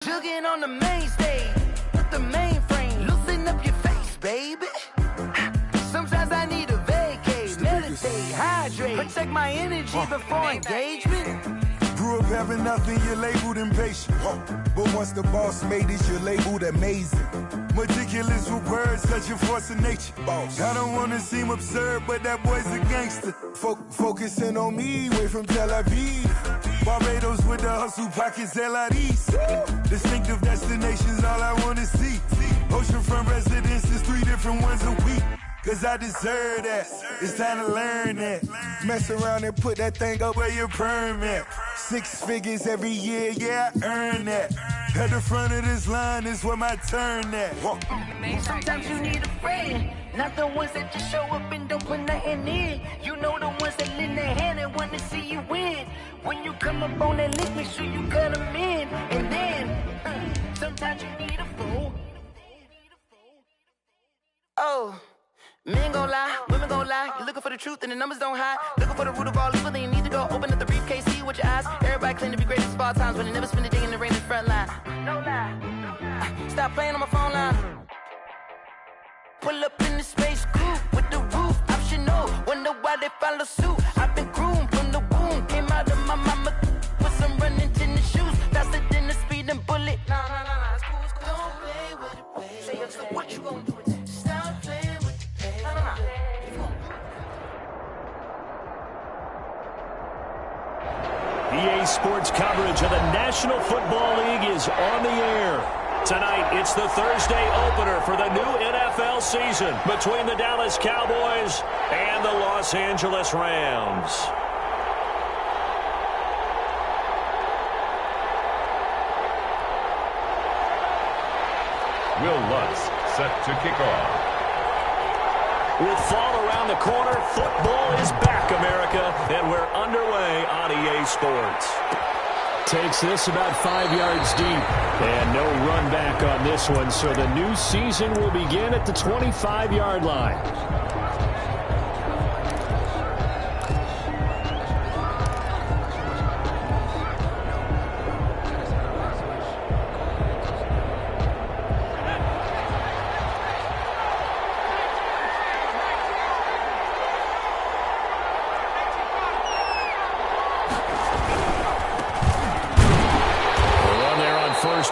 Jugging on the main stage with the mainframe. Loosen up your face, baby. Sometimes I need a vacate, meditate, hydrate, protect my energy before engagement. Grew up having nothing, you're labeled impatient. But once the boss made it, you're labeled amazing. Meticulous with words, such a force of nature. I don't want to seem absurd, but that boy's a gangster. Focusing on me, way from Tel Aviv. Barbados with the hustle pockets, LIDs. Distinctive destinations, all I want to see. Oceanfront residences, 3 different ones a week. Cause I deserve that, it's time to learn that. Mess around and put that thing up where your perm at. 6 figures every year, yeah, I earn that. At the front of this line is where my turn at. Sometimes you need a friend, not the ones that just show up and don't put nothing in. You know the ones that lend their hand and want to see you win. When you come up on that list, make sure you cut them in. And then, sometimes you need a fool. Oh. Men gon' lie, women gon' lie. You're looking for the truth and the numbers don't hide. Looking for the root of all evil, then you need to go open up the briefcase, see with your eyes. Everybody claim to be great at small times, but they never spend a day in the rain in the front line. No lie. Stop playing on my phone line. Pull up in the space coupe with the roof optional. Wonder why they follow suit. I've been groomed from the womb. Came out of my mama with some running tennis shoes. Faster than the speeding bullet. Nah, it's cool, it's cool. Don't play with it, baby. Say so what you gon' do with it? Stop playing. EA Sports coverage of the National Football League is on the air. Tonight, it's the Thursday opener for the new NFL season between the Dallas Cowboys and the Los Angeles Rams. Will Lutz set to kick off. With fall around the corner, football is back, America, and we're underway on EA Sports. Takes this about 5 yards deep, and no run back on this one, so the new season will begin at the 25-yard line.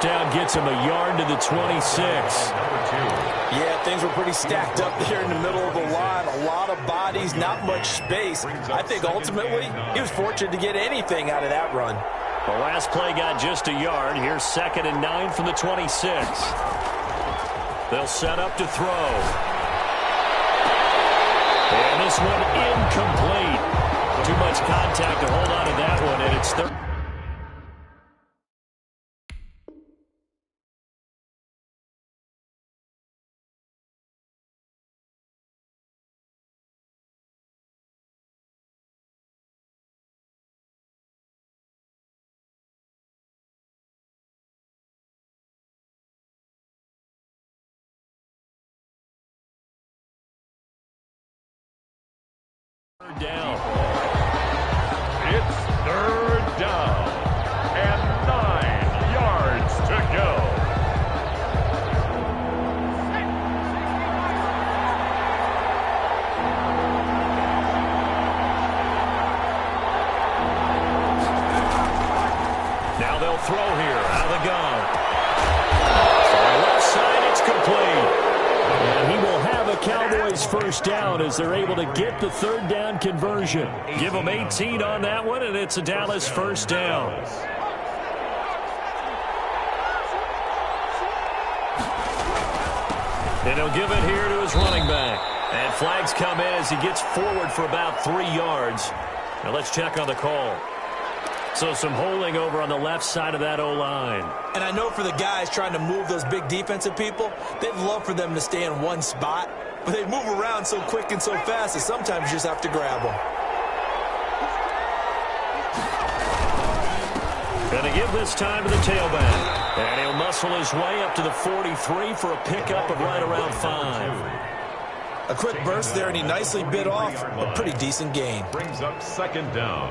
Down gets him a yard to the 26. Yeah, things were pretty stacked up there in the middle of the line. A lot of bodies, not much space. I think ultimately he was fortunate to get anything out of that run. The last play got just a yard. Here's 2nd and 9 from the 26. They'll set up to throw. And this one incomplete. Too much contact to hold on to that one, and it's third. Down. It's 3rd down and 9 yards to go. Now they'll throw here out of the gun. On the left side, it's complete. And he will have a Cowboys first down as they're able to get the 3rd down conversion. Give them 18 on that one, and it's a Dallas first down. And he'll give it here to his running back. And flags come in as he gets forward for about 3 yards. Now let's check on the call. So some holding over on the left side of that O-line. And I know for the guys trying to move those big defensive people, they'd love for them to stay in one spot. But they move around so quick and so fast that sometimes you just have to grab them. Going to give this time to the tailback. And he'll muscle his way up to the 43 for a pickup of right around 5. A quick burst there, and he nicely bit off a pretty decent gain. Brings up 2nd down.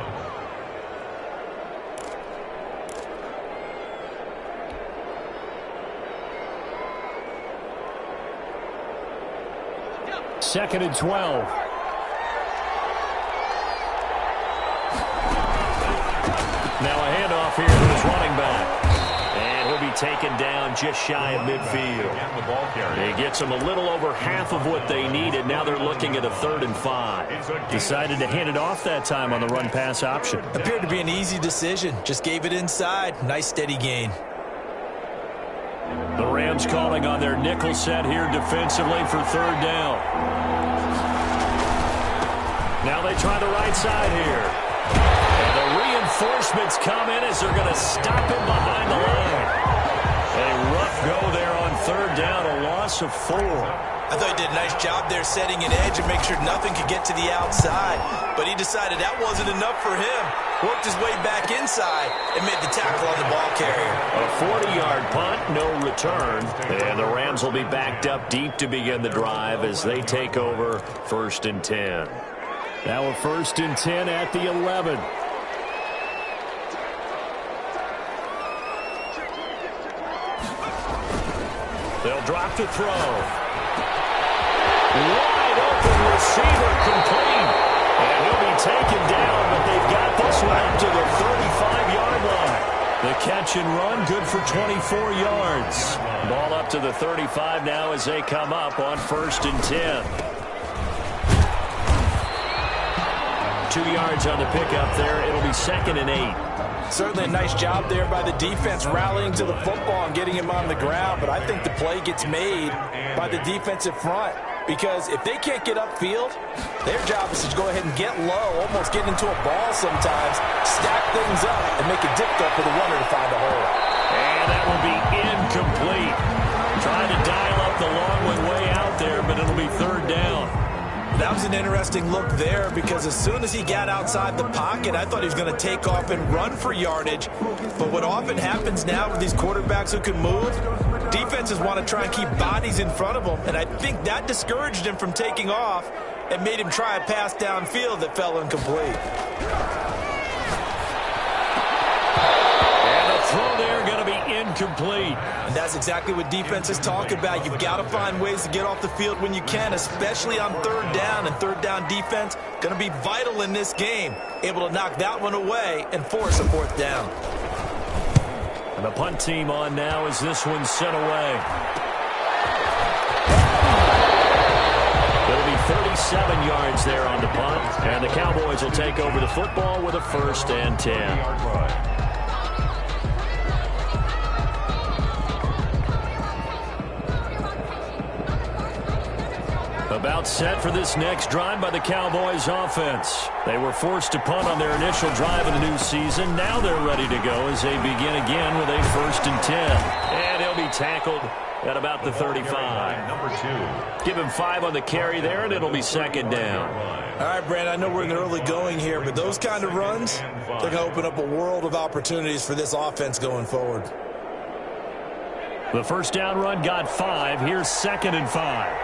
2nd and 12. Now a handoff here to his running back. And he'll be taken down just shy of midfield. He gets them a little over half of what they needed. Now they're looking at a 3rd and 5. Decided to hand it off that time on the run-pass option. Appeared to be an easy decision. Just gave it inside. Nice steady gain. The Rams calling on their nickel set here defensively for 3rd down. Now they try the right side here. And the reinforcements come in as they're going to stop him behind the line. A rough go there on 3rd down, a loss of 4. I thought he did a nice job there setting an edge and make sure nothing could get to the outside. But he decided that wasn't enough for him. Worked his way back inside and made the tackle on the ball carrier. A 40-yard punt, no return. And the Rams will be backed up deep to begin the drive as they take over 1st and 10. Now a 1st and 10 at the 11. They'll drop to throw. Wide open receiver complete. And he'll be taken down, but they've got this one up to the 35-yard line. The catch and run, good for 24 yards. Ball up to the 35 now as they come up on 1st and 10. 2 yards on the pickup there. It'll be 2nd and 8. Certainly a nice job there by the defense rallying to the football and getting him on the ground. But I think the play gets made by the defensive front. Because if they can't get upfield, their job is to go ahead and get low, almost get into a ball sometimes, stack things up, and make it difficult for the runner to find a hole. And that will be incomplete. Trying to dial up the long one way out there, but it'll be 3rd down. That was an interesting look there because as soon as he got outside the pocket, I thought he was going to take off and run for yardage. But what often happens now with these quarterbacks who can move, defenses want to try and keep bodies in front of them, and I think that discouraged him from taking off and made him try a pass downfield that fell incomplete. And the throw there going to be incomplete. And that's exactly what defenses talk about. You've got to find ways to get off the field when you can, especially on 3rd down. And 3rd down defense going to be vital in this game. Able to knock that one away and force a 4th down. And the punt team on now as this one's sent away. It'll be 37 yards there on the punt. And the Cowboys will take over the football with a 1st and 10. About set for this next drive by the Cowboys offense. They were forced to punt on their initial drive in the new season. Now they're ready to go as they begin again with a 1st and 10. And he'll be tackled at about the 35. Number 2. Give him 5 on the carry there, and it'll be 2nd down. All right, Brand, I know we're in the early going here, but those kind of runs, they're going to open up a world of opportunities for this offense going forward. The 1st down run got 5. Here's 2nd and 5.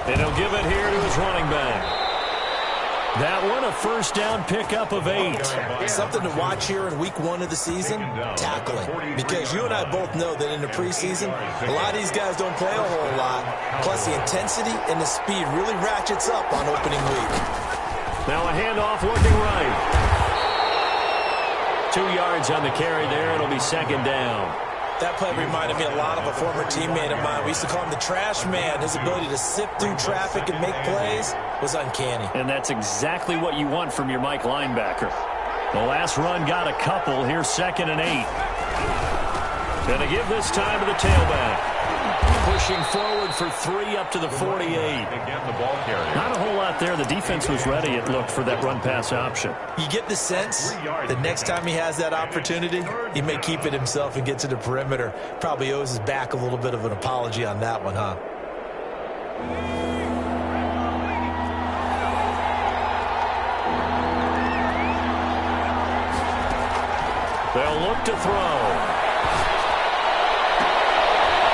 And he'll give it here to his running back. That one, a 1st down pickup of 8. Something to watch here in week 1 of the season, tackling. Because you and I both know that in the preseason, a lot of these guys don't play a whole lot. Plus, the intensity and the speed really ratchets up on opening week. Now a handoff looking right. 2 yards on the carry there. It'll be 2nd down. That play reminded me a lot of a former teammate of mine. We used to call him the trash man. His ability to sift through traffic and make plays was uncanny. And that's exactly what you want from your Mike linebacker. The last run got a couple. Here's 2nd and 8. Going to give this time to the tailback. Pushing forward for 3 up to the 48. Not a whole lot there. The defense was ready, it looked, for that run-pass option. You get the sense that next time he has that opportunity, he may keep it himself and get to the perimeter. Probably owes his back a little bit of an apology on that one, huh? They'll look to throw.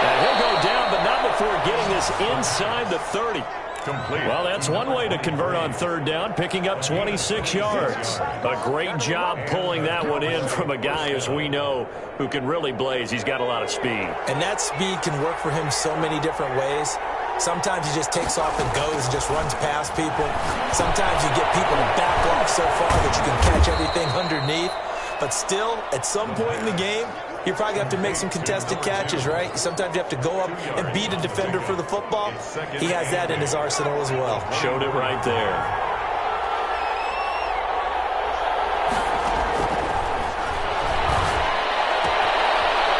And he'll go down, but before getting this inside the 30. Complete. Well, that's one way to convert on third down, picking up 26 yards. A great job pulling that one in from a guy, as we know, who can really blaze. He's got a lot of speed. And that speed can work for him so many different ways. Sometimes he just takes off and goes and just runs past people. Sometimes you get people to back off so far that you can catch everything underneath. But still, at some point in the game, you probably have to make some contested catches, right? Sometimes you have to go up and beat a defender for the football. He has that in his arsenal as well. Showed it right there.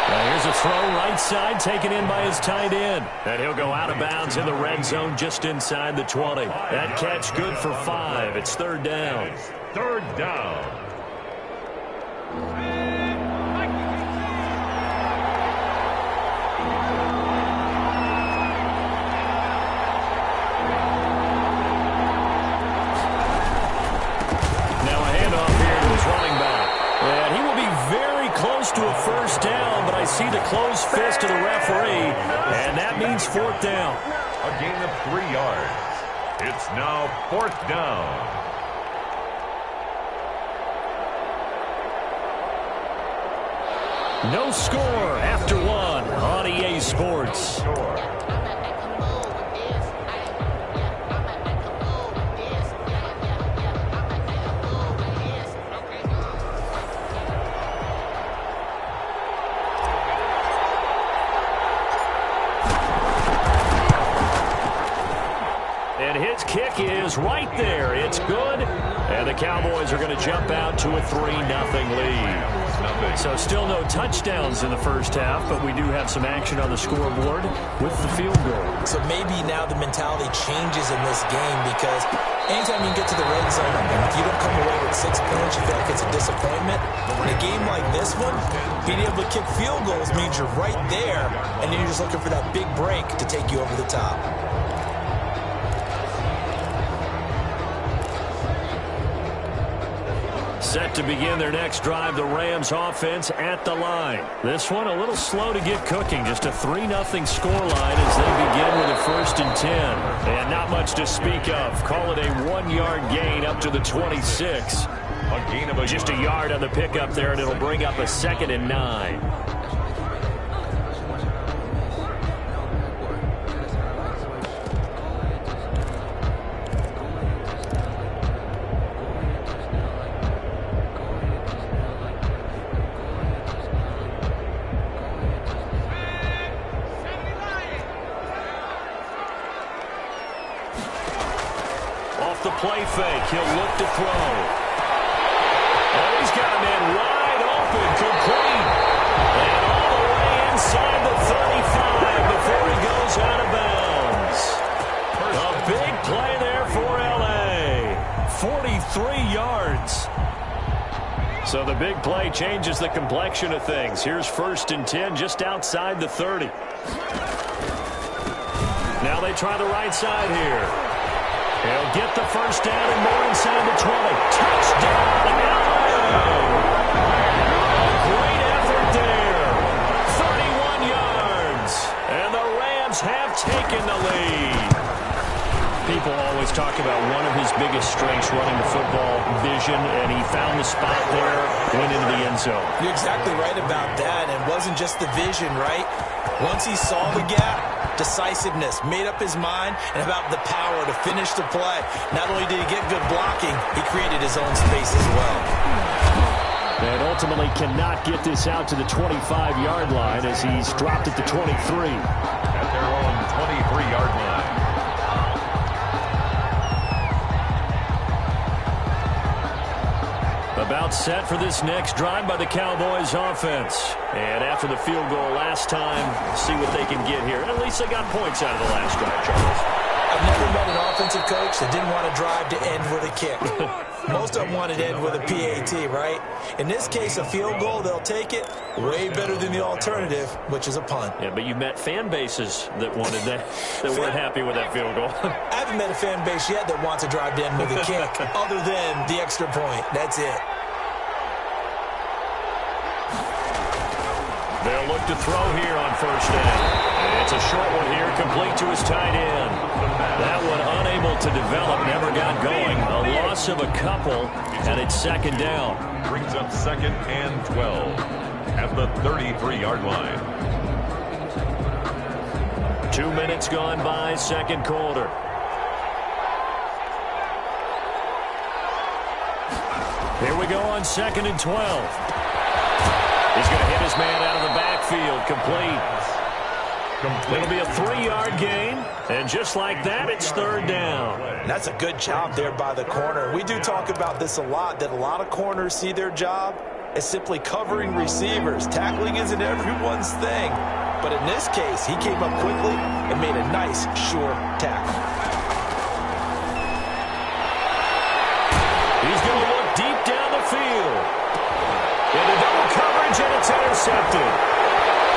Now here's a throw right side taken in by his tight end. And he'll go out of bounds in the red zone just inside the 20. That catch good for 5. It's third down. Third down. To a first down, but I see the closed fist of the referee, and that means fourth down. A gain of 3 yards. It's now fourth down. No score after 1 on EA Sports. His kick is right there. It's good. And the Cowboys are going to jump out to a 3-0 lead. So still no touchdowns in the first half, but we do have some action on the scoreboard with the field goal. So maybe now the mentality changes in this game, because anytime you get to the red zone, if you don't come away with 6 points, you feel like it's a disappointment. In a game like this one, being able to kick field goals means you're right there, and then you're just looking for that big break to take you over the top. Set to begin their next drive, the Rams offense at the line. This one a little slow to get cooking. Just a 3-0 scoreline as they begin with a 1st and 10. And not much to speak of. Call it a 1-yard gain up to the 26. A gain of just a yard on the pickup there, and it'll bring up a 2nd and 9. The play fake. He'll look to throw. Oh, he's got a man wide open, complete. And all the way inside the 35 before he goes out of bounds. A big play there for L.A. 43 yards. So the big play changes the complexion of things. Here's 1st and 10 just outside the 30. Now they try the right side here. He'll get the first down and more inside the 20. Touchdown, L.A. Great effort there. 31 yards. And the Rams have taken the lead. People always talk about one of his biggest strengths running the football, vision, and he found the spot there, went into the end zone. You're exactly right about that. And it wasn't just the vision, right? Once he saw the gap, decisiveness, made up his mind, and about the power to finish the play. Not only did he get good blocking, he created his own space as well. And ultimately cannot get this out to the 25-yard line as he's dropped at the 23. At their own 23-yard line. About set for this next drive by the Cowboys offense. And after the field goal last time, see what they can get here. At least they got points out of the last drive, Charles. I've never met an offensive coach that didn't want to drive to end with a kick. Most of them wanted to end with a PAT, right? In this case, a field goal, they'll take it. Way better than the alternative, which is a punt. Yeah, but you met fan bases that wanted that, that weren't happy with that field goal. I haven't met a fan base yet that wants to drive to end with a kick, other than the extra point. That's it. They'll look to throw here on first down. And it's a short one here, complete to his tight end. That one unable to develop, never got going. A loss of a couple, and it's second down. Brings up second and 12 at the 33-yard line. 2 minutes gone by, second quarter. Here we go on second and 12. He's going to hit his man out of the backfield, complete. It'll be a 3-yard gain, and just like that, it's third down. That's a good job there by the corner. We do talk about this a lot, that a lot of corners see their job as simply covering receivers. Tackling isn't everyone's thing. But in this case, he came up quickly and made a nice, sure tackle. He's going to look deep down the field. Into double coverage, and it's intercepted.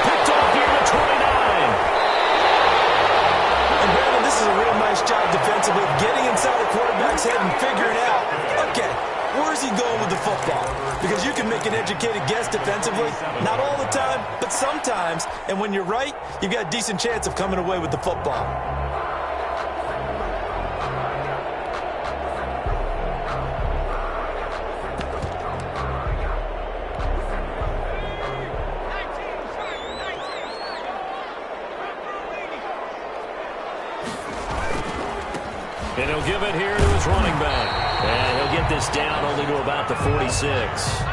Picked off here to 29. And Brandon, this is a real nice job defensively, getting inside the quarterback's head and figuring out, okay, where's he going with the football? Because you can make an educated guess defensively, not all the time, but sometimes. And when you're right, you've got a decent chance of coming away with the football. And he'll give it here to his running back. And he'll get this down only to about the 46.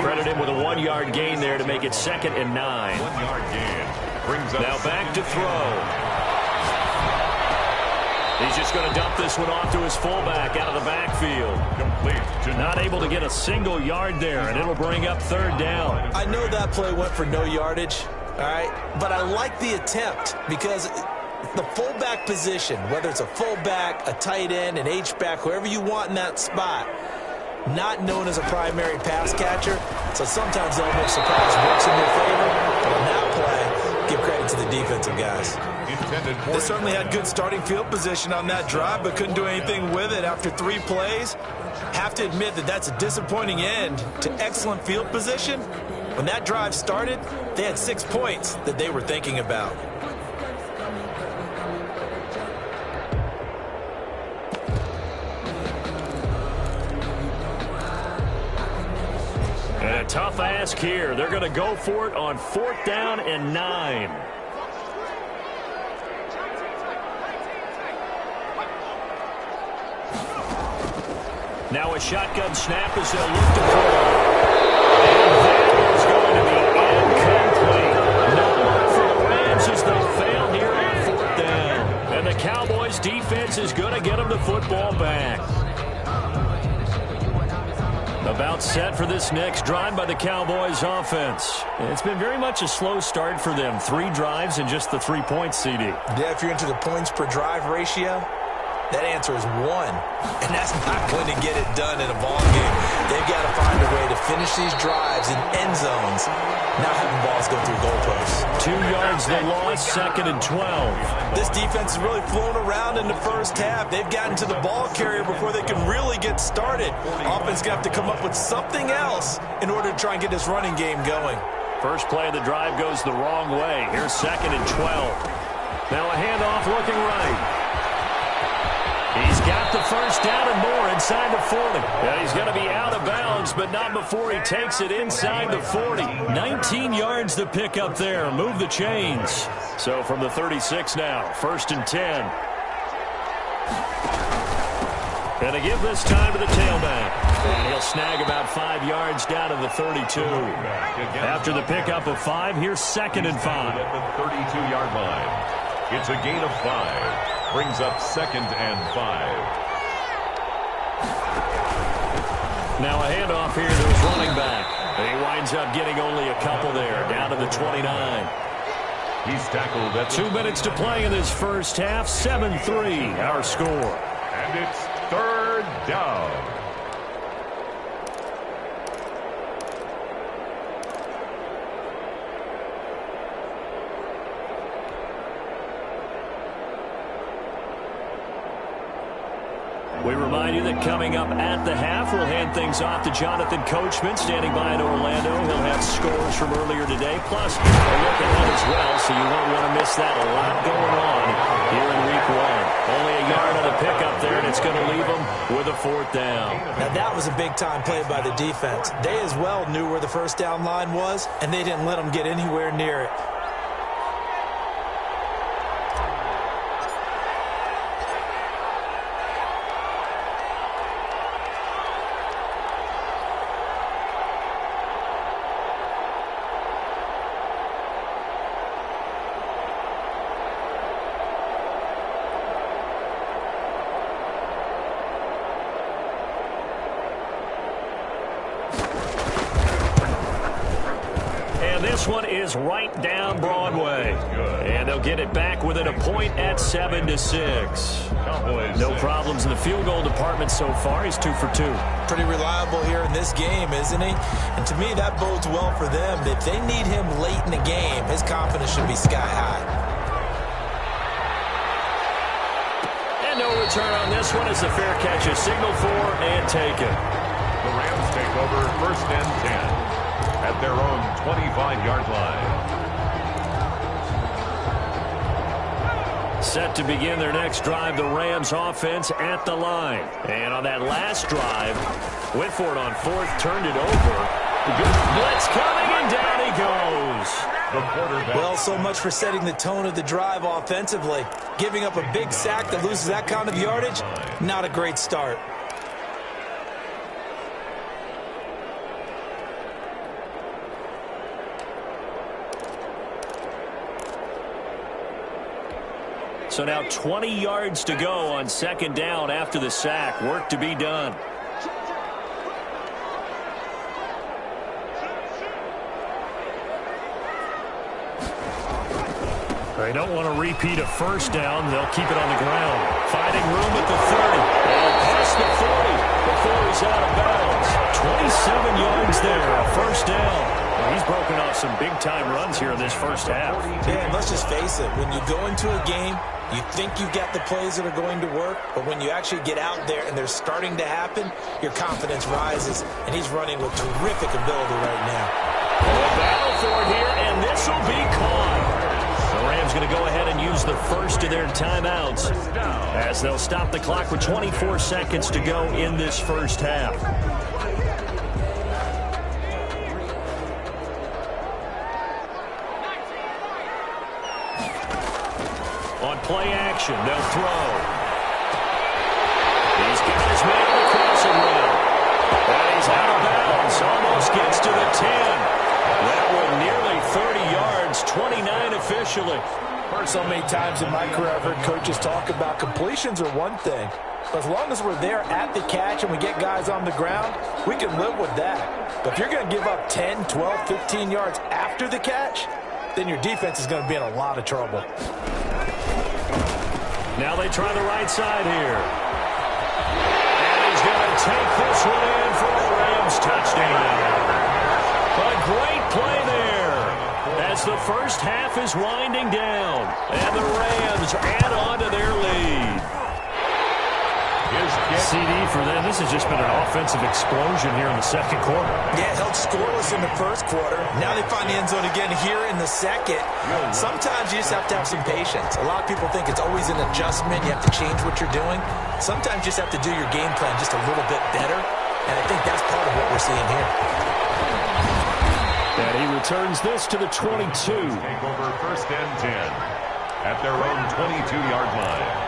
Credit him with a 1-yard gain there to make it second and 9. 1-yard gain. Brings up now back to throw. He's just going to dump this one off to his fullback out of the backfield. Complete. Not able to get a single yard there, and it'll bring up third down. I know that play went for no yardage, all right? But I like the attempt because the fullback position, whether it's a fullback, a tight end, an H-back, whoever you want in that spot, not known as a primary pass catcher. So sometimes the element of surprise works in your favor. But on that play, give credit to the defensive guys. They certainly had good starting field position on that drive, but couldn't do anything with it after 3 plays. Have to admit that that's a disappointing end to excellent field position. When that drive started, they had 6 points that they were thinking about. And a tough ask here. They're going to go for it on 4th down and 9. Now a shotgun snap as they'll look to throw. And that is going to be incomplete. No luck for the Rams as they fail here on 4th down. And the Cowboys defense is going to get them the football back. About set for this next drive by the Cowboys offense. It's been very much a slow start for them. 3 drives and just the 3 points, CD. Yeah, if you're into the points per drive ratio, that answer is 1. And that's not going to get it done in a ball game. They've got to find a way to finish these drives in end zones, not having balls go through goalposts. 2 yards they lost, 2nd and 12. This defense has really flown around in the first half. They've gotten to the ball carrier before they can really get started. Offense going to have to come up with something else in order to try and get this running game going. First play of the drive goes the wrong way. Here's 2nd and 12. Now a handoff looking right. He's got the first down and more inside the 40. And he's going to be out of bounds, but not before he takes it inside the 40. 19 yards to pick up there. Move the chains. So from the 36 now, 1st and 10. And to give this time to the tailback. And he'll snag about 5 yards down to the 32. After the pickup of 5, here's 2nd and 5. At the 32-yard line. It's a gain of 5. Brings up 2nd and 5. Now a handoff here to his running back. And he winds up getting only a couple there, down to the 29. He's tackled at 2 minutes to play in this first half. 7-3, our score. And it's 3rd down. We remind you that coming up at the half, we'll hand things off to Jonathan Coachman, standing by in Orlando. He'll have scores from earlier today, plus a look ahead as well, so you won't want to miss that. A lot going on here in Week 1. Only a yard on the pickup there, and it's going to leave them with a 4th down. Now, that was a big-time play by the defense. They as well knew where the first down line was, and they didn't let them get anywhere near it. This one is right down Broadway. And they'll get it back within a point at 7-6. No problems in the field goal department so far. He's 2 for 2. Pretty reliable here in this game, isn't he? And to me, that bodes well for them. If they need him late in the game, his confidence should be sky high. And no return on this one as the fair catch is signaled for and taken. The Rams take over 1st and 10. At their own 25-yard line. Set to begin their next drive, the Rams offense at the line. And on that last drive, went for it on 4th, turned it over. Blitz coming, and down he goes. Well, so much for setting the tone of the drive offensively. Giving up a big sack that loses that kind of yardage, not a great start. So now 20 yards to go on 2nd down after the sack. Work to be done. They don't want to repeat a 1st down. They'll keep it on the ground. Finding room at the 30. And past the 40 before he's out of bounds. 27 yards there, a 1st down. Well, he's broken off some big-time runs here in this first half. Yeah, and let's just face it. When you go into a game, you think you've got the plays that are going to work, but when you actually get out there and they're starting to happen, your confidence rises, and he's running with terrific ability right now. A battle for it here, and this will be caught. The Rams going to go ahead and use the first of their timeouts as they'll stop the clock with 24 seconds to go in this first half. On play action, they'll throw. He's got his man on the crossing route. And he's out of bounds. Almost gets to the 10. That one nearly 30 yards, 29 officially. So many times in my career I've heard coaches talk about completions are one thing. But as long as we're there at the catch and we get guys on the ground, we can live with that. But if you're going to give up 10, 12, 15 yards after the catch, then your defense is going to be in a lot of trouble. Now they try the right side here. And he's going to take this one in for a Rams touchdown. A great play there as the first half is winding down. And the Rams add on to their lead. CD for them. This has just been an offensive explosion here in the 2nd quarter. Yeah, held scoreless in the 1st quarter. Now they find the end zone again here in the 2nd. Sometimes you just have to have some patience. A lot of people think it's always an adjustment. You have to change what you're doing. Sometimes you just have to do your game plan just a little bit better. And I think that's part of what we're seeing here. And he returns this to the 22. Take over 1st and 10 at their own 22-yard line.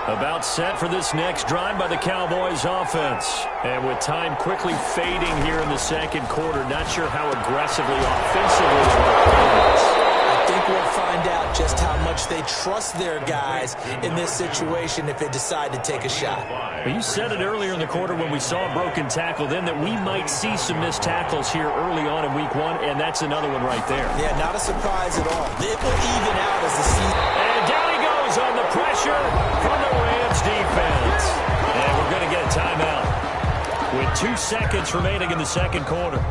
About set for this next drive by the Cowboys offense. And with time quickly fading here in the 2nd quarter, not sure how aggressively offensively I think we'll find out just how much they trust their guys in this situation if they decide to take a shot. Well, you said it earlier in the quarter when we saw a broken tackle then that we might see some missed tackles here early on in Week 1, and that's another one right there. Yeah, not a surprise at all. It will even out as the season. And down he goes on the pressure from the Rams defense. And we're going to get a timeout with 2 seconds remaining in the 2nd quarter.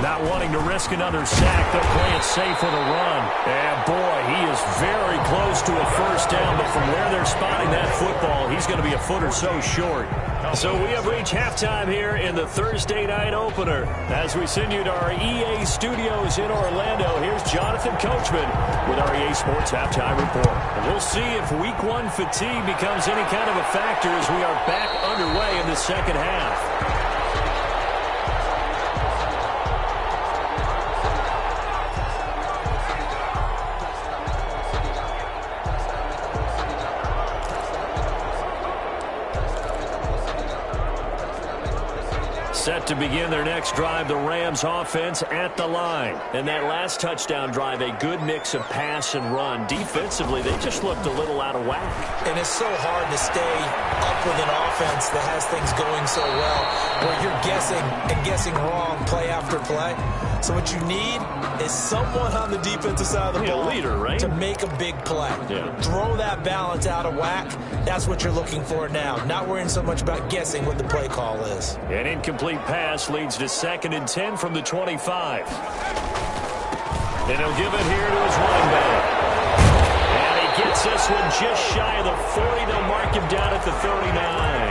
Now Not wanting to risk another sack, they'll play it safe with a run. And boy, he is very close to a first down, but from where they're spotting that football, he's going to be a foot or so short. So we have reached halftime here in the Thursday night opener. As we send you to our EA studios in Orlando, here's Jonathan Coachman with our EA Sports Halftime Report. And we'll see if Week 1 fatigue becomes any kind of a factor as we are back underway in the second half. Set to begin their next drive, the Rams offense at the line. And that last touchdown drive, a good mix of pass and run. Defensively, they just looked a little out of whack. And it's so hard to stay up with an offense that has things going so well, where you're guessing and guessing wrong play after play. So what you need is someone on the defensive side of the ball, leader, right? To make a big play. Yeah. Throw that balance out of whack. That's what you're looking for now. Not worrying so much about guessing what the play call is. An incomplete pass leads to 2nd and 10 from the 25. And he'll give it here to his running back. And he gets this one just shy of the 40. They'll mark him down at the 39.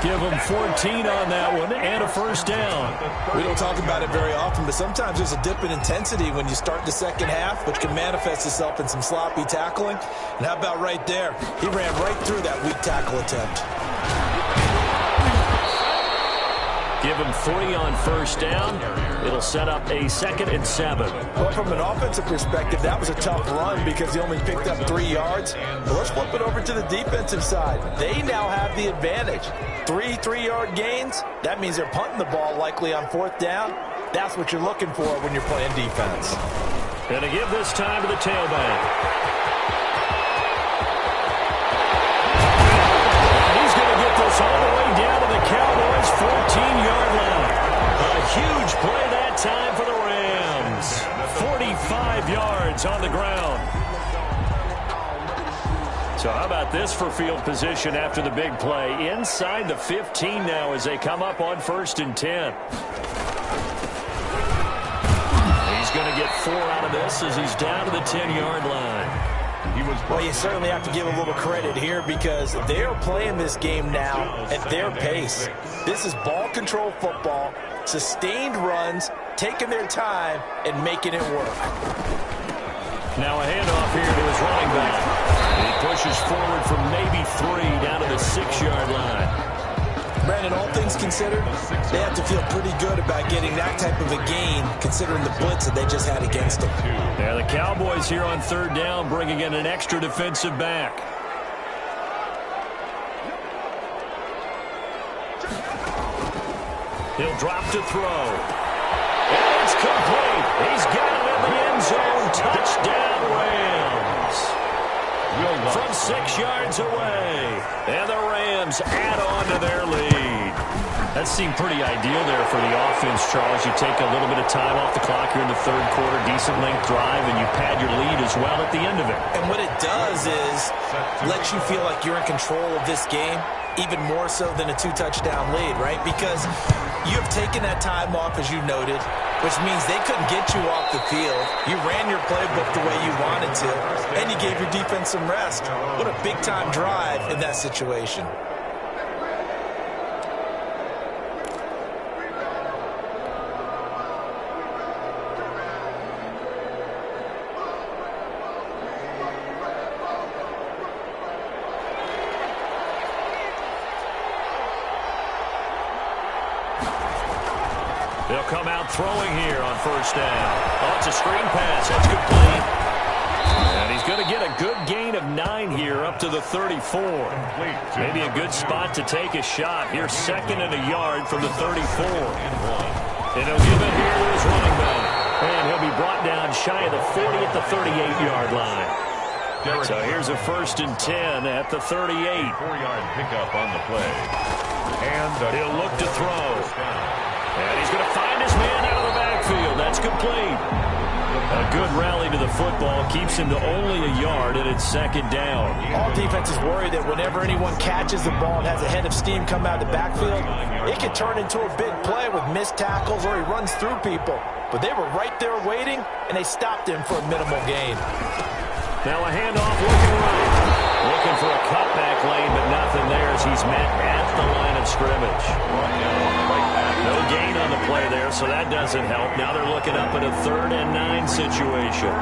Give him 14 on that one and a first down. We don't talk about it very often, but sometimes there's a dip in intensity when you start the second half, which can manifest itself in some sloppy tackling. And how about right there? He ran right through that weak tackle attempt. Give him 3 on first down. It'll set up a 2nd and 7. Well, from an offensive perspective, that was a tough run because he only picked up 3 yards. But let's flip it over to the defensive side. They now have the advantage. 3 3-yard gains. That means they're punting the ball likely on 4th down. That's what you're looking for when you're playing defense. And to give this time to the tailback. He's going to get this all the way down to the Cowboys' 14-yard line. A huge play that time for the Rams. 45 yards on the ground. So how about this for field position after the big play? Inside the 15 now as they come up on 1st and 10. He's going to get 4 out of this as he's down to the 10-yard line. Well, you certainly have to give a little credit here because they're playing this game now at their pace. This is ball control football, sustained runs, taking their time, and making it work. Now a handoff here to his running back. He pushes forward from maybe 3 down to the 6-yard line. Brandon, all things considered, they have to feel pretty good about getting that type of a gain considering the blitz that they just had against them. Yeah, the Cowboys here on 3rd down bringing in an extra defensive back. He'll drop to throw. And it's complete. He's got it in the end zone. Touchdown, Rams. From 6 yards away. And the Rams add on to their lead. That seemed pretty ideal there for the offense, Charles. You take a little bit of time off the clock here in the 3rd quarter, decent length drive, and you pad your lead as well at the end of it. And what it does is let you feel like you're in control of this game, even more so than a 2-touchdown lead, right? Because you have taken that time off, as you noted, which means they couldn't get you off the field. You ran your playbook the way you wanted to, and you gave your defense some rest. What a big-time drive in that situation. They'll come out throwing here on 1st down. Oh, it's a screen pass. That's complete. And he's going to get a good gain of 9 here up to the 34. Maybe a good spot to take a shot. Here's 2nd and a yard from the 34. And he'll give it here to his running back. And he'll be brought down shy of the 40 at the 38-yard line. So here's a 1st and 10 at the 38. 4-yard pickup on the play. And he'll look to throw. And he's going to find his man out of the backfield. That's complete. A good rally to the football keeps him to only a yard, and it's second down. All defenses worry that whenever anyone catches the ball and has a head of steam come out of the backfield, it could turn into a big play with missed tackles or he runs through people. But they were right there waiting, and they stopped him for a minimal gain. Now a handoff looking right. Looking for a cutback lane, but nothing there as he's met at the line of scrimmage. No gain on the play there, so that doesn't help. Now they're looking up at a 3rd and 9 situation.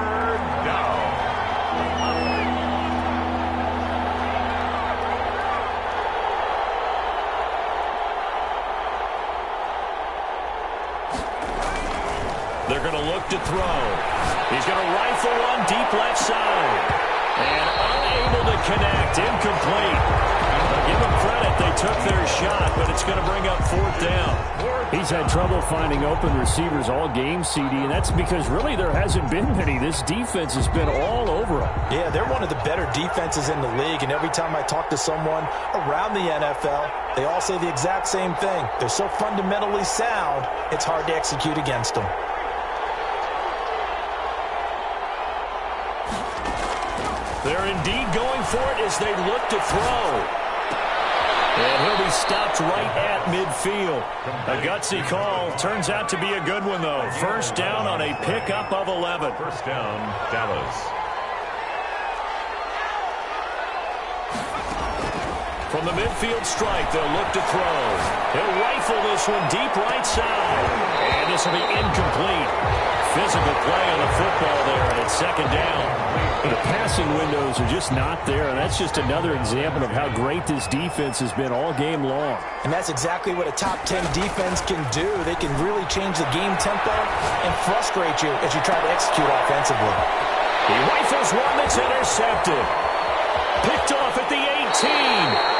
They're going to look to throw. He's going to rifle one deep left side. And unable to connect. Incomplete. I'll give them credit. They took their shot, but it's going to bring up 4th down. He's had trouble finding open receivers all game, CD, and that's because really there hasn't been many. This defense has been all over him. Yeah, they're one of the better defenses in the league, and every time I talk to someone around the NFL, they all say the exact same thing. They're so fundamentally sound, it's hard to execute against them. They're indeed going for it as they look to throw. And he'll be stopped right at midfield. A gutsy call. Turns out to be a good one, though. First down on a pickup of 11. First down, Dallas. From the midfield strike, they'll look to throw. He'll rifle this one deep right side. And this will be incomplete. Physical play on the football there, and it's second down. The passing windows are just not there, and that's just another example of how great this defense has been all game long. And that's exactly what a top 10 defense can do. They can really change the game tempo and frustrate you as you try to execute offensively. He rifles one that's intercepted. Picked off at the 18.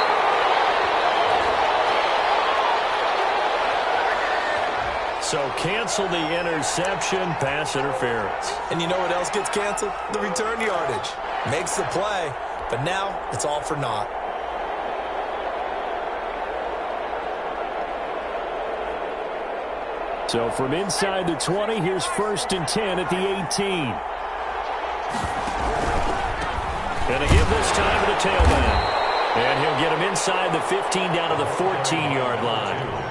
So cancel the interception, pass interference. And you know what else gets canceled? The return yardage. Makes the play, but now it's all for naught. So from inside the 20, here's 1st and 10 at the 18. Going to give this time to the tailback. And he'll get him inside the 15 down to the 14-yard line.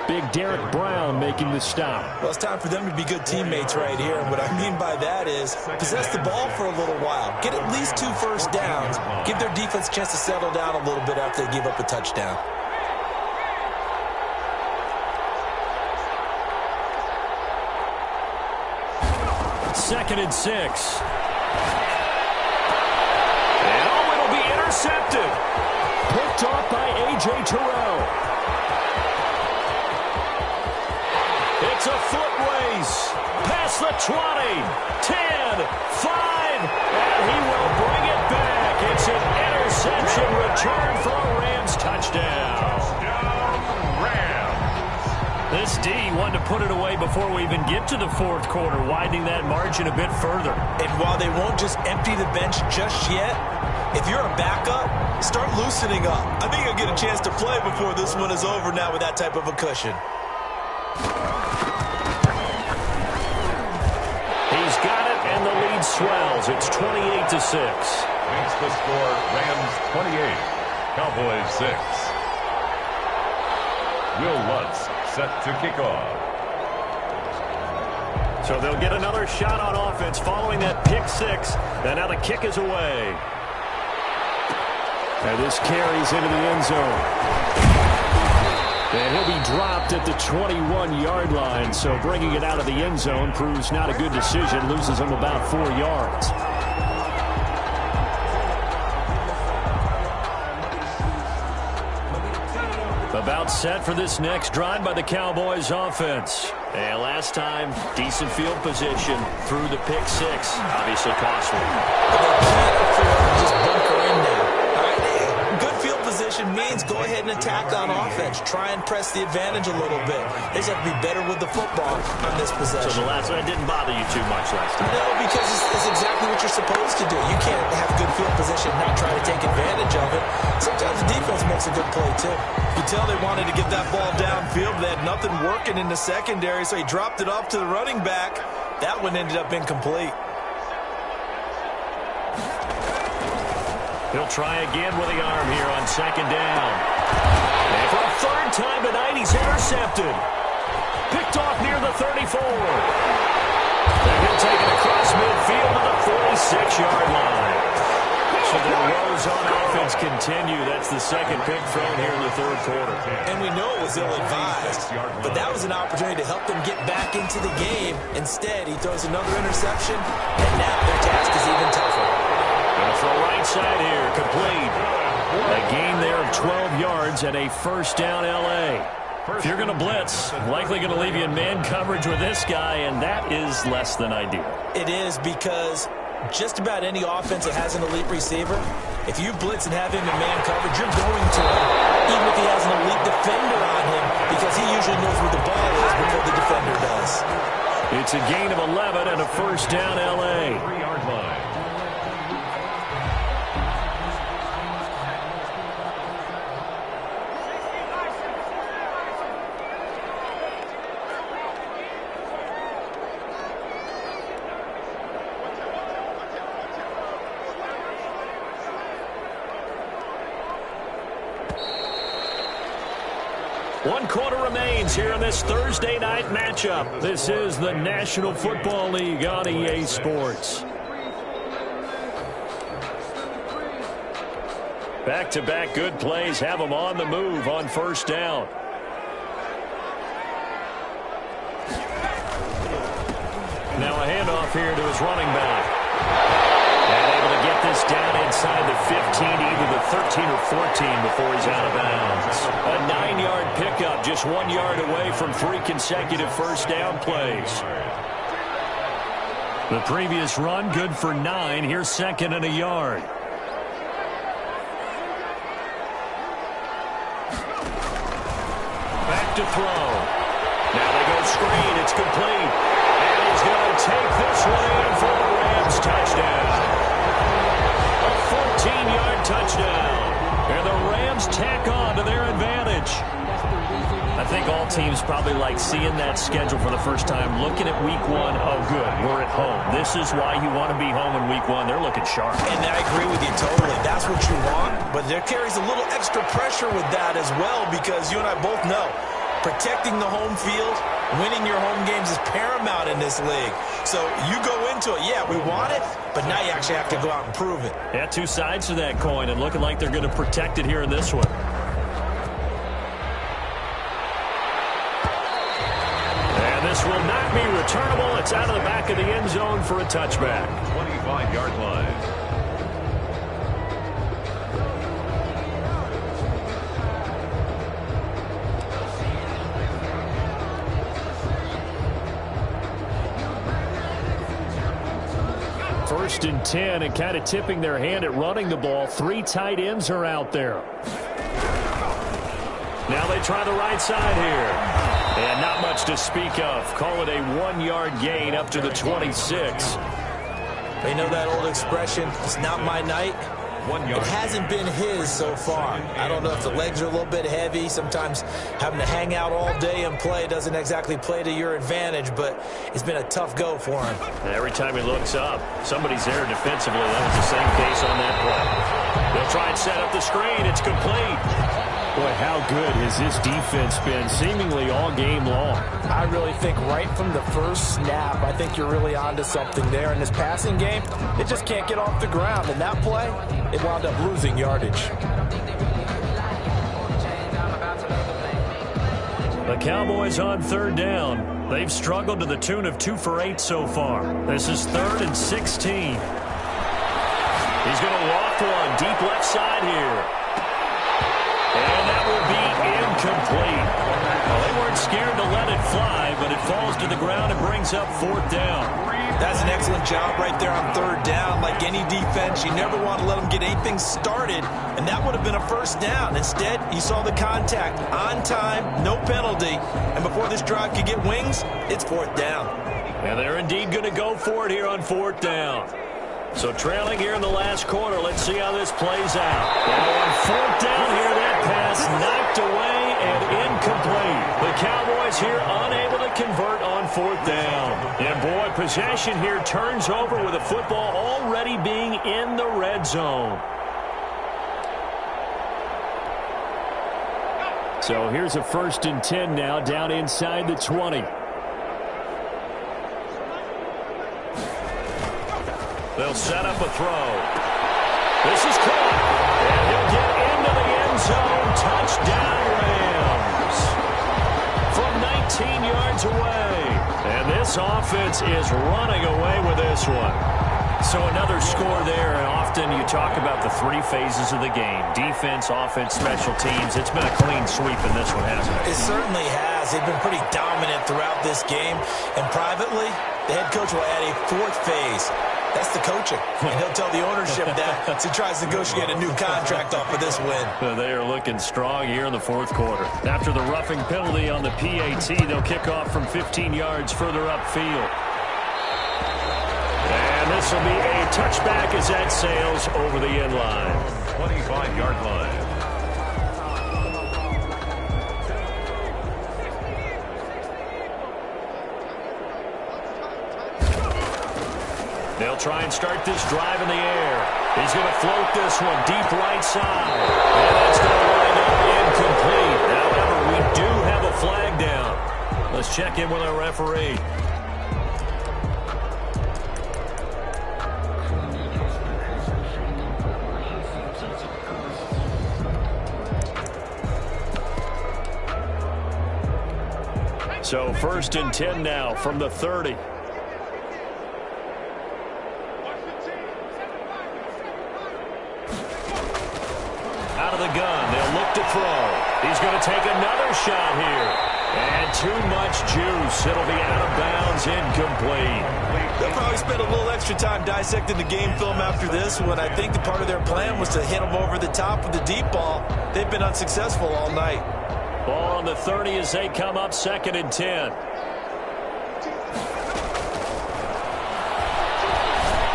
Big Derek Brown making the stop. Well, it's time for them to be good teammates right here. And what I mean by that is possess the ball for a little while. Get at least 2 first downs. Give their defense a chance to settle down a little bit after they give up a touchdown. Second and 6. And it'll be intercepted. Picked off by A.J. Terrell. It's a foot race. Past the 20, 10, 5, and he will bring it back. It's an interception return for a Rams touchdown. This D wanted to put it away before we even get to the 4th quarter, widening that margin a bit further. And while they won't just empty the bench just yet, if you're a backup, start loosening up. I think you'll get a chance to play before this one is over now with that type of a cushion. He's got it, and the lead swells. It's 28-6. Makes the score Rams 28, Cowboys 6. Will Lutz set to kick off. So they'll get another shot on offense following that pick 6. And now the kick is away. And this carries into the end zone. And he'll be dropped at the 21-yard line. So bringing it out of the end zone proves not a good decision. Loses him about 4 yards. About set for this next drive by the Cowboys offense. And last time, decent field position through the pick 6. Obviously costly. Just bunker in there. All right. Good field position means go ahead and attack on offense. Try and press the advantage a little bit. They just have to be better with the football on this possession. So the last one didn't bother you too much last time. No, because it's exactly what you're supposed to do. You can't have good field position and not try to take advantage of it. Sometimes the defense makes a good play, too. You can tell they wanted to get that ball downfield. They had nothing working in the secondary, so he dropped it off to the running back. That one ended up incomplete. He'll try again with the arm here on second down. And for a third time tonight, he's intercepted. Picked off near the 34. And he'll take it across midfield to the 46-yard line. So the woes on offense continue. That's the second pick thrown here in the third quarter. And we know it was ill-advised, but that was an opportunity to help them get back into the game. Instead, he throws another interception, and now their task is even tougher. Going to throw right side here, complete. A gain there of 12 yards and a first down L.A. If you're going to blitz, likely going to leave you in man coverage with this guy, and that is less than ideal. It is, because just about any offense that has an elite receiver, if you blitz and have him in man coverage, you're going to him, even if he has an elite defender on him, because he usually knows where the ball is before the defender does. It's a gain of 11 and a first down L.A. 3-yard line. One quarter remains here in this Thursday night matchup. This is the National Football League on EA Sports. Back-to-back good plays have them on the move on first down. Now a handoff here to his running back. And able to get this down inside the 15, either the 13 or 14 before he's out of bounds. A 9-yard pickup, just 1 yard away from 3 consecutive first down plays. The previous run, good for 9. Here's second and a yard. Back to throw. Now they go screen. It's complete. And he's going to take this one in for the Rams touchdown. A 14-yard touchdown. And the Rams tack on to their advantage. I think all teams probably like seeing that schedule for the first time, looking at week 1. Oh, good, we're at home. This is why you want to be home in week 1. They're looking sharp. And I agree with you totally. That's what you want. But there carries a little extra pressure with that as well, because you and I both know protecting the home field, winning your home games is paramount in this league. So you go into it, yeah, we want it, but now you actually have to go out and prove it. Yeah, two sides to that coin, and looking like they're going to protect it here in this one. And this will not be returnable. It's out of the back of the end zone for a touchback. 25-yard line. First and 10, and kind of tipping their hand at running the ball. 3 tight ends are out there. Now they try the right side here. And not much to speak of. Call it a 1-yard gain up to the 26. You know that old expression, it's not my night? It hasn't been his so far. I don't know if the legs are a little bit heavy. Sometimes having to hang out all day and play doesn't exactly play to your advantage, but it's been a tough go for him. Every time he looks up, somebody's there defensively. That was the same case on that play. They'll try and set up the screen. It's complete. Boy, how good has this defense been seemingly all game long? I really think right from the first snap, I think you're really onto something there. In this passing game, it just can't get off the ground. And that play, it wound up losing yardage. The Cowboys on third down. They've struggled to the tune of 2 for 8 so far. This is 3rd and 16. He's going to loft one deep left side here. And that will be incomplete. Well, they weren't scared to let it fly, but it falls to the ground and brings up 4th down. That's an excellent job right there on 3rd down. Like any defense, you never want to let them get anything started, and that would have been a 1st down. Instead, you saw the contact on time, no penalty, and before this drive could get wings, it's 4th down. And they're indeed going to go for it here on 4th down. So trailing here in the last quarter, let's see how this plays out. And on 4th down here, that pass knocked away and incomplete. The Cowboys here unable to convert on fourth down. And boy, possession here turns over with the football already being in the red zone. So here's a 1st and 10 now, down inside the 20. They'll set up a throw. This is caught. And he'll get into the end zone. Touchdown, Rams. From 19 yards away. And this offense is running away with this one. So another score there, and often you talk about the 3 phases of the game. Defense, offense, special teams. It's been a clean sweep in this one, hasn't it? It certainly has. They've been pretty dominant throughout this game. And privately, the head coach will add a 4th phase. That's the coaching. And he'll tell the ownership that as he tries to negotiate a new contract off of this win. They are looking strong here in the 4th quarter. After the roughing penalty on the PAT, they'll kick off from 15 yards further upfield. And this will be a touchback as that sails over the end line. 25-yard line. They'll try and start this drive in the air. He's going to float this one deep right side. And that's going to wind up incomplete. However, we do have a flag down. Let's check in with our referee. So 1st and 10 now from the 30. Out of the gun, they'll look to throw. He's going to take another shot here. And too much juice. It'll be out of bounds, incomplete. They'll probably spend a little extra time dissecting the game film after this one. I think the part of their plan was to hit them over the top with the deep ball. They've been unsuccessful all night. Ball on the 30 as they come up 2nd and 10.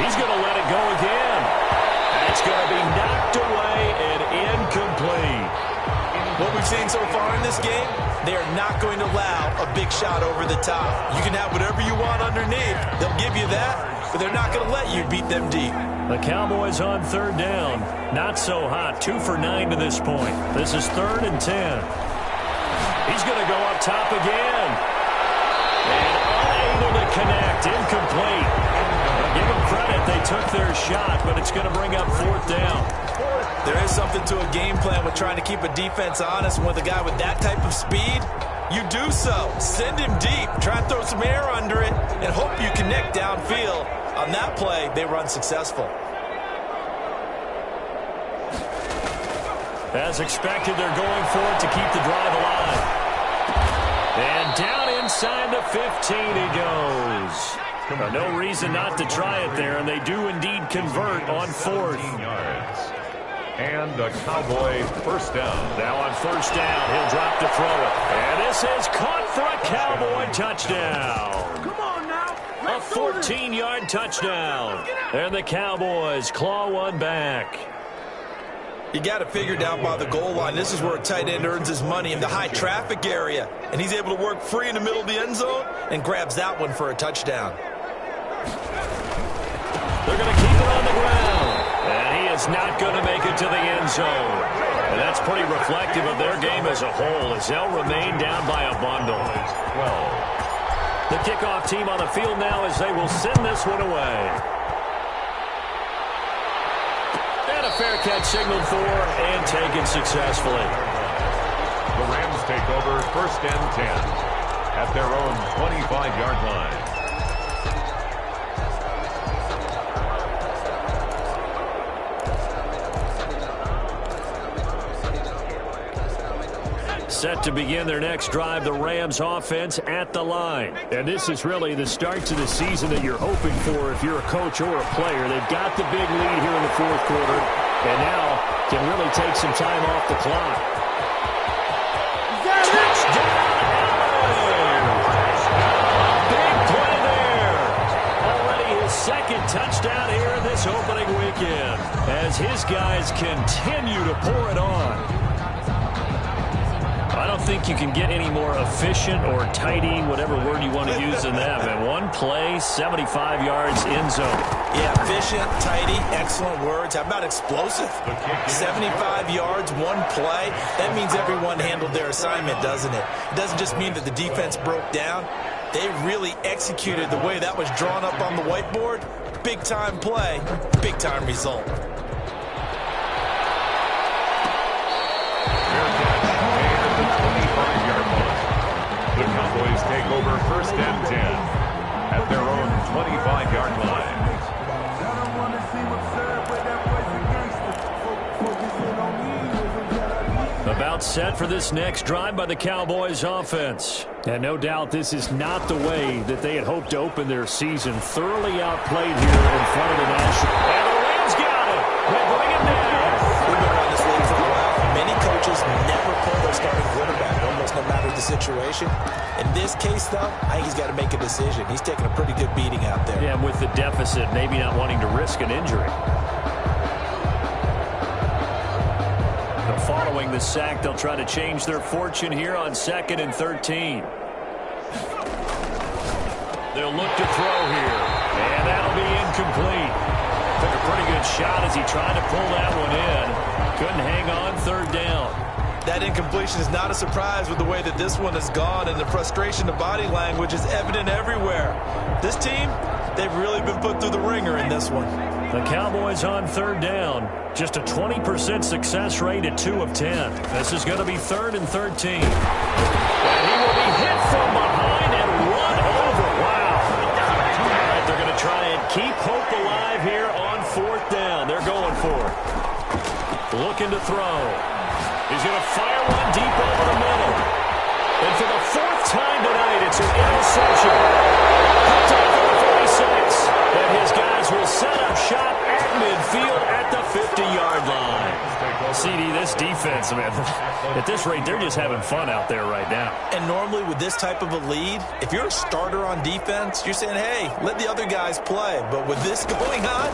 He's going to let it go again. It's going to be knocked away and incomplete. What we've seen so far in this game, they are not going to allow a big shot over the top. You can have whatever you want underneath. They'll give you that, but they're not going to let you beat them deep. The Cowboys on 3rd down. Not so hot. 2 for 9 to this point. This is 3rd and 10. He's going to go up top again. And unable to connect. Incomplete. Give them credit. They took their shot, but it's going to bring up 4th down. There is something to a game plan with trying to keep a defense honest. And with a guy with that type of speed, you do so. Send him deep. Try and throw some air under it and hope you connect downfield. On that play, they were unsuccessful. As expected, they're going for it to keep the drive alive. And down inside the 15 he goes. No reason not to try it there, and they do indeed convert on 4th. Yards. And a Cowboy 1st down. Now on 1st down, he'll drop to throw it. And this is caught for a Cowboy touchdown. Come on now. A 14-yard touchdown. And the Cowboys claw one back. You got to figure down by the goal line. This is where a tight end earns his money, in the high traffic area. And he's able to work free in the middle of the end zone and grabs that one for a touchdown. They're going to keep it on the ground. And he is not going to make it to the end zone. And that's pretty reflective of their game as a whole, as they'll remain down by a bundle. 12. The kickoff team on the field now as they will send this one away. And a fair catch signaled for and taken successfully. The Rams take over 1st and 10 at their own 25-yard line. Set to begin their next drive, the Rams offense at the line. And this is really the start to the season that you're hoping for if you're a coach or a player. They've got the big lead here in the 4th quarter, and now can really take some time off the clock. Touchdown! Big play there. Already his 2nd touchdown here this opening weekend as his guys continue to pour it on. I don't think you can get any more efficient or tidy, whatever word you want to use in that. And one play, 75 yards, end zone. Yeah, efficient, tidy, excellent words. How about explosive? 75 yards, one play. That means everyone handled their assignment, doesn't it? It doesn't just mean that the defense broke down. They really executed the way that was drawn up on the whiteboard. Big-time play, big-time result. The Cowboys take over 1st and 10 at their own 25-yard line. About set for this next drive by the Cowboys offense. And no doubt this is not the way that they had hoped to open their season. Thoroughly outplayed here in front of the National. And the Rams got it. They bring it down. We've been around this league for a while. Many coaches never pull their starting quarterback, almost no matter the situation. In this case, though, I think he's got to make a decision. He's taking a pretty good beating out there. Yeah, and with the deficit, maybe not wanting to risk an injury. Following the sack, they'll try to change their fortune here on 2nd and 13. They'll look to throw here, and that'll be incomplete. Took a pretty good shot as he tried to pull that one in. Couldn't hang on 3rd down. That incompletion is not a surprise with the way that this one has gone, and the frustration of body language is evident everywhere. This team, they've really been put through the ringer in this one. The Cowboys on 3rd down. Just a 20% success rate at 2 of 10. This is going to be 3rd and 13. And he will be hit from behind and run over. Wow. All right, they're going to try and keep hope alive here on 4th down. They're going for it. Looking to throw. He's going to fire one deep over the middle. And for the 4th time tonight, it's an interception. Picked up for the 46. And his guys will set up shop at midfield at the 50-yard line. CD, this defense, man, at this rate, they're just having fun out there right now. And normally with this type of a lead, if you're a starter on defense, you're saying, hey, let the other guys play. But with this going on,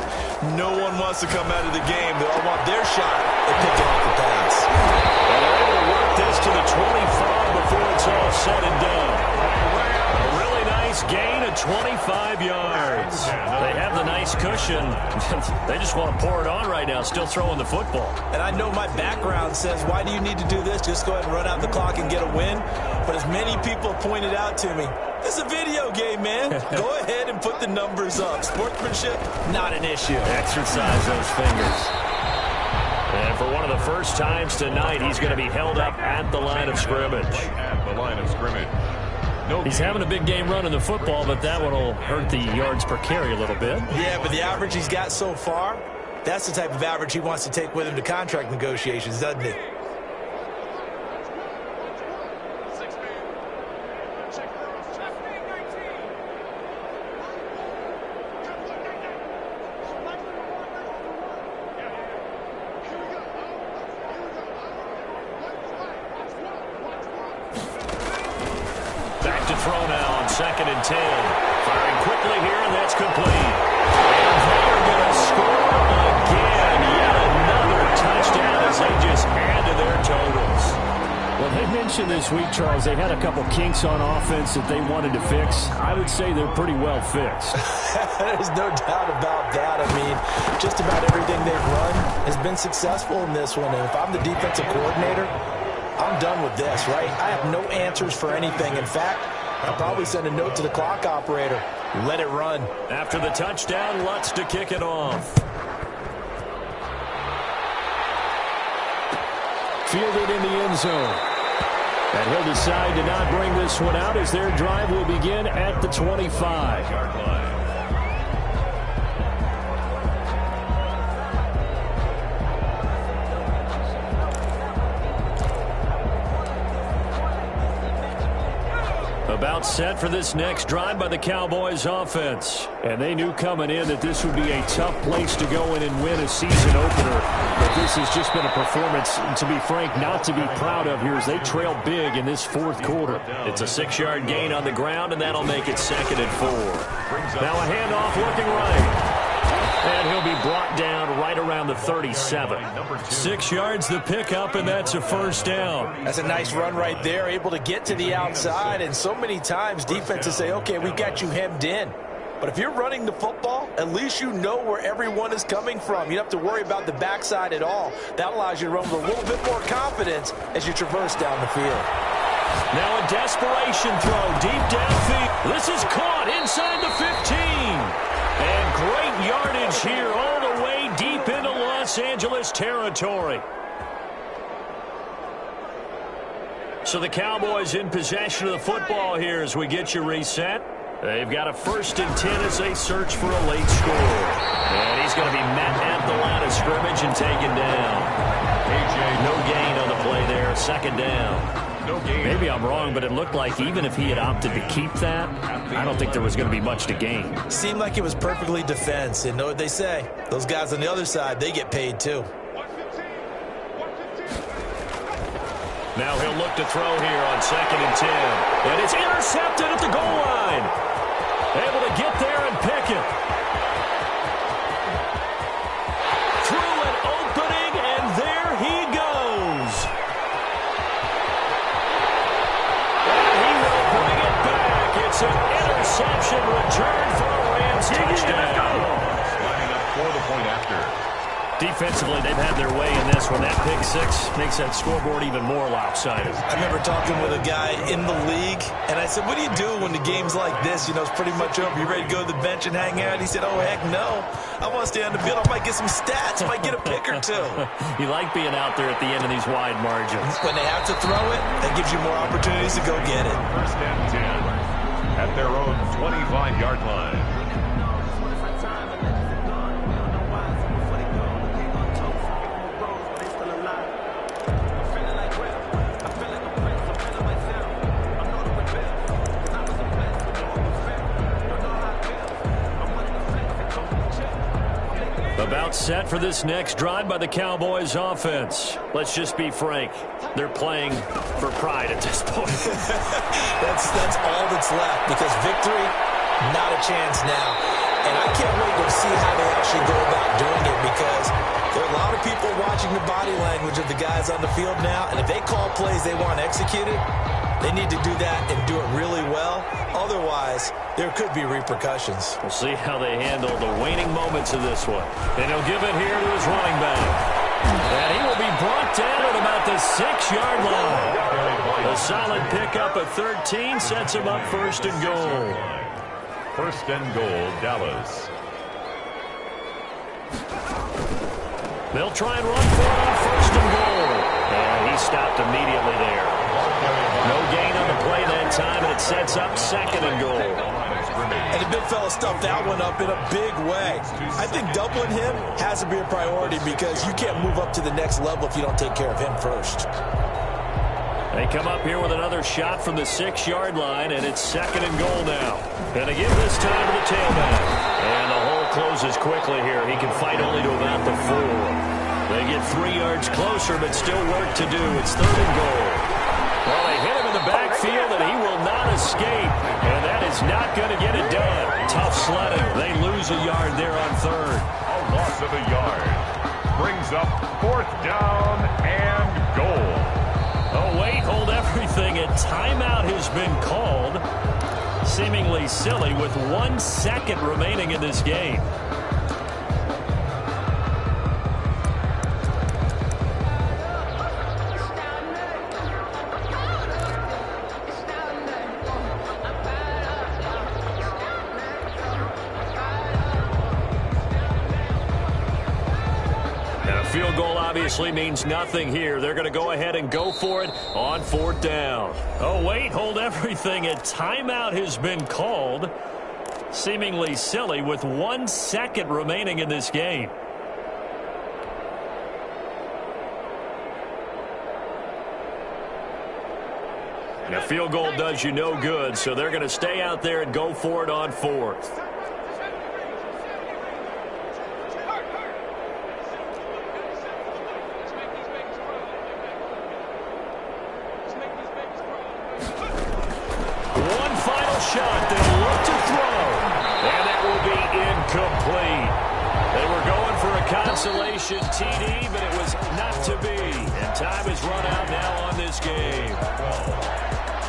no one wants to come out of the game. They all want their shot at picking off the pass. And they're able to work this to the 25 before it's all said and done. A really nice gain of 25 yards. They have the nice cushion. They just want to pour it on right now, still throwing the football. And I know my background says, why do you need to do this? Just go ahead and run out the clock and get a win. But as many people pointed out to me, this is a video game, man. Go ahead and put the numbers up. Sportsmanship, not an issue. Exercise those fingers. And for one of the first times tonight, he's going to be held up at the line of scrimmage. At the line of scrimmage. He's having a big game running the football, but that one will hurt the yards per carry a little bit. Yeah, but the average he's got so far, that's the type of average he wants to take with him to contract negotiations, doesn't he? Throw now on 2nd and 10. Firing quickly here, and that's complete. And they're going to score again. Yet another touchdown as they just add to their totals. Well, they mentioned this week, Charles, they had a couple kinks on offense that they wanted to fix. I would say they're pretty well fixed. There's no doubt about that. I mean, just about everything they've run has been successful in this one. And if I'm the defensive coordinator, I'm done with this, right? I have no answers for anything. In fact, I'll probably send a note to the clock operator. Let it run. After the touchdown, Lutz to kick it off. Fielded in the end zone. And he'll decide to not bring this one out as their drive will begin at the 25-yard line. About set for this next drive by the Cowboys offense. And they knew coming in that this would be a tough place to go in and win a season opener. But this has just been a performance, to be frank, not to be proud of here as they trail big in this 4th quarter. It's a 6-yard gain on the ground, and that'll make it 2nd and 4. Now a handoff looking right. And he'll be brought down right around the 37. 6 yards the pickup, and that's a first down. That's a nice run right there, able to get to the outside. And so many times defenses say, okay, we've got you hemmed in. But if you're running the football, at least you know where everyone is coming from. You don't have to worry about the backside at all. That allows you to run with a little bit more confidence as you traverse down the field. Now a desperation throw deep downfield. This is caught inside the 15. And great yardage here all the way deep into Los Angeles territory. So the Cowboys in possession of the football here as we get you reset. They've got a 1st and 10 as they search for a late score. And he's going to be met at the line of scrimmage and taken down. No gain on the play there. 2nd down. No gain. Maybe I'm wrong, but it looked like even if he had opted to keep that, I don't think there was going to be much to gain. Seemed like it was perfectly defense. And know what they say? Those guys on the other side, they get paid too. Now he'll look to throw here on 2nd and 10. And it's intercepted at the goal line. Able to get there and pick it. Through an opening, and there he goes. And he will bring it back. It's an interception return for a Rams touchdown. Lining up for the point after. Defensively, they've had their way in this one. That pick six makes that scoreboard even more lopsided. I remember talking with a guy in the league, and I said, what do you do when the game's like this? You know, it's pretty much over. You ready to go to the bench and hang out? He said, oh, heck no. I want to stay on the field. I might get some stats. I might get a pick or two. You like being out there at the end of these wide margins. When they have to throw it, that gives you more opportunities to go get it. 1st and 10 at their own 25-yard line. About set for this next drive by the Cowboys offense. Let's just be frank. They're playing for pride at this point. That's all that's left, because victory, not a chance now. And I can't wait to see how they actually go about doing it, because there are a lot of people watching the body language of the guys on the field now, and if they call plays they want executed, they need to do that and do it really well. Otherwise, there could be repercussions. We'll see how they handle the waning moments of this one. And he'll give it here to his running back. And he will be brought down at about the 6-yard line. A solid pickup of 13 sets him up 1st and goal. 1st and goal, Dallas. They'll try and run for it on 1st and goal. And he stopped immediately there. No gain on the play that time, and it sets up 2nd and goal. And the big fella stuffed that one up in a big way. I think doubling him has to be a priority, because you can't move up to the next level if you don't take care of him first. They come up here with another shot from the 6-yard line, and it's 2nd and goal now. And they give this time to the tailback. And the hole closes quickly here. He can fight only to about the 4. They get 3 yards closer, but still work to do. It's 3rd and goal. Well, they hit him in the backfield, and he will not escape. And that is not going to get it done. Tough sledding. They lose a yard there on 3rd. A loss of a yard. Brings up 4th down and goal. Oh, wait, hold everything. A timeout has been called. Seemingly silly with 1 second remaining in this game. Field goal obviously means nothing here. They're going to go ahead and go for it on 4th down. Oh, wait, hold everything. A timeout has been called. Seemingly silly with 1 second remaining in this game. A field goal does you no good, so they're going to stay out there and go for it on 4th. Shot, they'll look to throw, and it will be incomplete. They were going for a consolation TD, but it was not to be. And time is run out now on this game.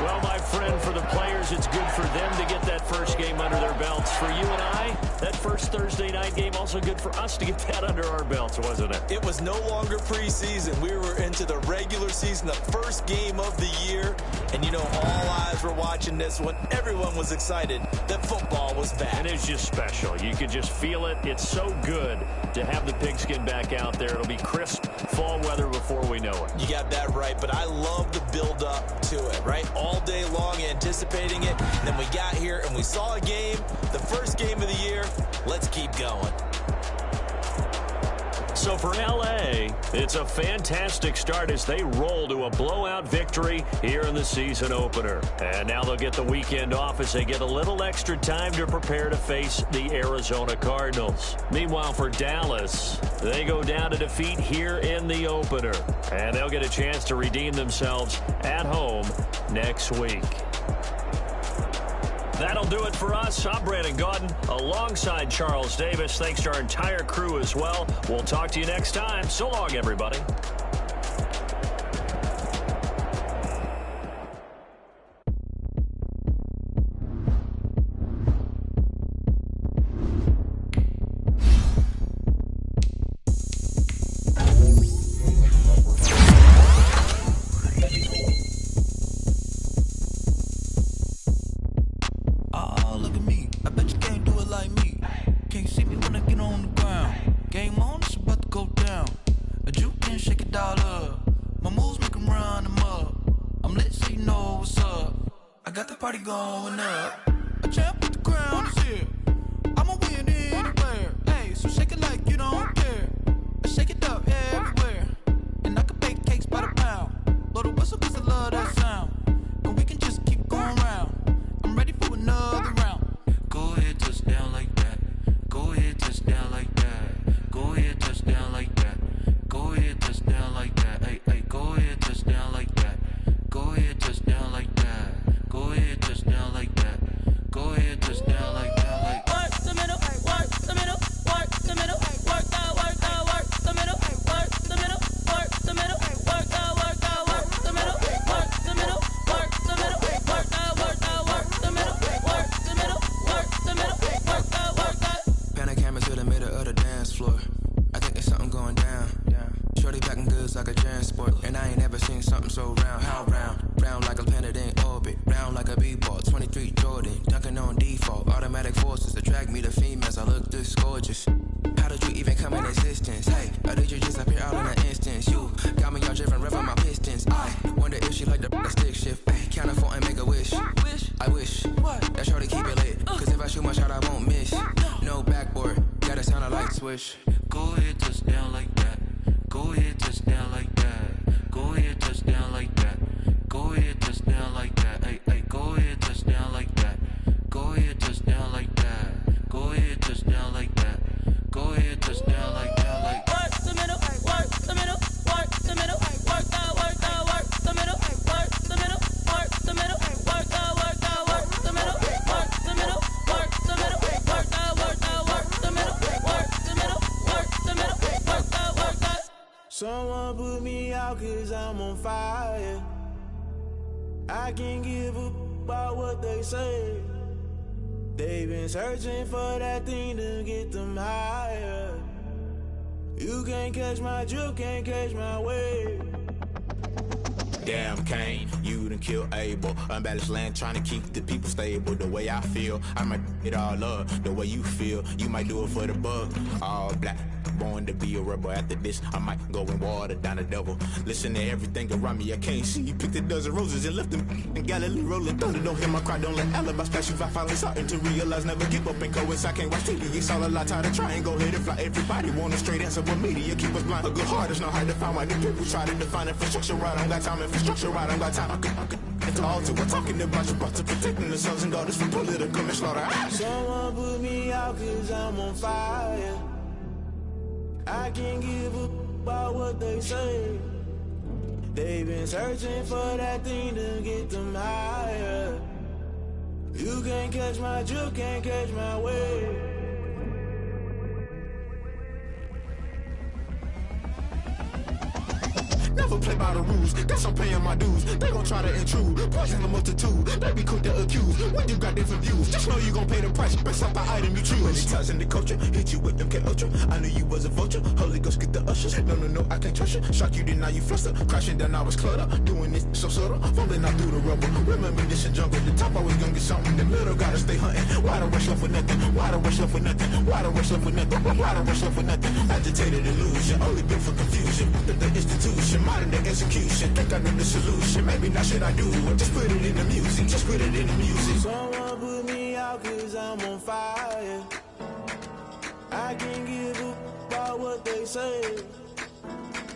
Well, my friend, for the players, it's good for them to get that first game under their belts. For you and I, that first Thursday night game also good for us to get that under our belts, wasn't it? It was no longer preseason. We were into the regular season, the first game of the year. And, you know, all eyes were watching this one. Everyone was excited that football was back. And it's just special. You could just feel it. It's so good to have the pigskin back out there. It'll be crisp fall weather before we know it. You got that right, but I love the build-up to it, right? All day long anticipating it. Then we got here and we saw a game, the first game of the year. Let's keep going. So for L.A., it's a fantastic start as they roll to a blowout victory here in the season opener. And now they'll get the weekend off as they get a little extra time to prepare to face the Arizona Cardinals. Meanwhile, for Dallas, they go down to defeat here in the opener. And they'll get a chance to redeem themselves at home next week. That'll do it for us. I'm Brandon Gaudin alongside Charles Davis. Thanks to our entire crew as well. We'll talk to you next time. So long, everybody. Go ahead, touchdown like that. Go ahead, touchdown like that. Go ahead, touchdown like that. Go ahead, touchdown like that. Hey, hey, go ahead, touchdown like that. Go ahead, touchdown like that. Go ahead, touchdown like that. Go ahead, touchdown like that. Like work the middle, work the middle, work the middle, work the middle, work the middle, work the middle, work the middle, work the middle, work the middle, work the middle, work the middle, work the middle, work the middle, work the middle, work the. Someone put me out 'cause I'm on fire. I can't give a about what they say. They've been searching for that thing to get them higher. You can't catch my drift, can't catch my wave. Damn, Kane, you done killed Abel. Unbalanced land, trying to keep the people stable. The way I feel, I might it all up. The way you feel, you might do it for the bug. All black, born to be a rebel. After this, I might go and water down the devil. Listen to everything around me, I can't see. Picked a dozen roses and left them in Galilee rolling thunder. Don't hear my cry, don't let alibis flash. If I finally starting to realize, never give up and coincide. I can't watch TV, it's all a lot. Tired of trying, go ahead and fly. Everybody want a straight answer, but media keep us blind. A good heart is not hard to find. Why the people try to define infrastructure right? I don't got time, infrastructure right, I don't got time. I could it's all to we're talking about you, about to protecting the sons and daughters from political manslaughter. Someone put me out 'cause I'm on fire. I can't give a about what they say. They've been searching for that thing to get them higher. You can't catch my drift, can't catch my wave. Never play by the rules. Guess I'm paying my dues. They gon' try to intrude. Poison the multitude. They be quick to accuse. When you got different views, just know you gon' pay the price based off the item you choose. Many times in the culture, hit you with MK Ultra. I knew you was a vulture. Holy Ghost get the ushers. No, I can't trust you. Shock you, then now you fluster. Crashing down, I was cluttered. Doing this so subtle. Fumbling out through the rubble. Remember this in jungle. The top always gonna get something. The middle gotta stay hunting. Why the rush left with nothing? Why the rush left with nothing? Why the rush left with nothing? Why the rush left with nothing? Agitated illusion. Only built for confusion. The institution. Modern day execution. Think I know the solution. Maybe not should I do it? Just put it in the music. Just put it in the music. Someone put me out 'cause I'm on fire. I can't give up about what they say.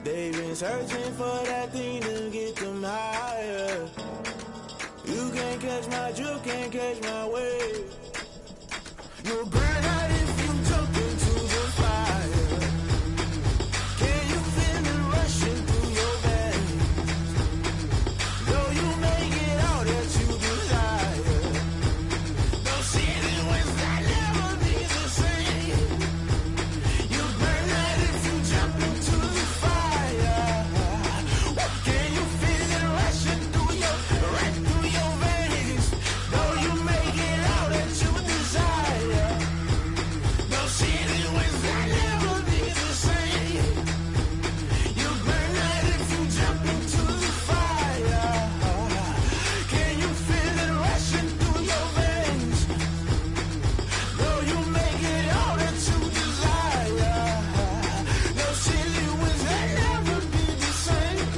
They've been searching for that thing to get them higher. You can't catch my drift, can't catch my wave. You'll burn out if you jump into the fire. Can you feel it rushing through your veins? Though you make it all that you desire. Those city winds that never be the same. You burn out if you jump into the fire. Can you feel it rushing through your veins? Though you make it all that you desire. Those city winds that never be the same. You burn out if you jump into the fire. Can you feel it rushing through your veins? Though you make it all that you desire. Those city winds that never be the same.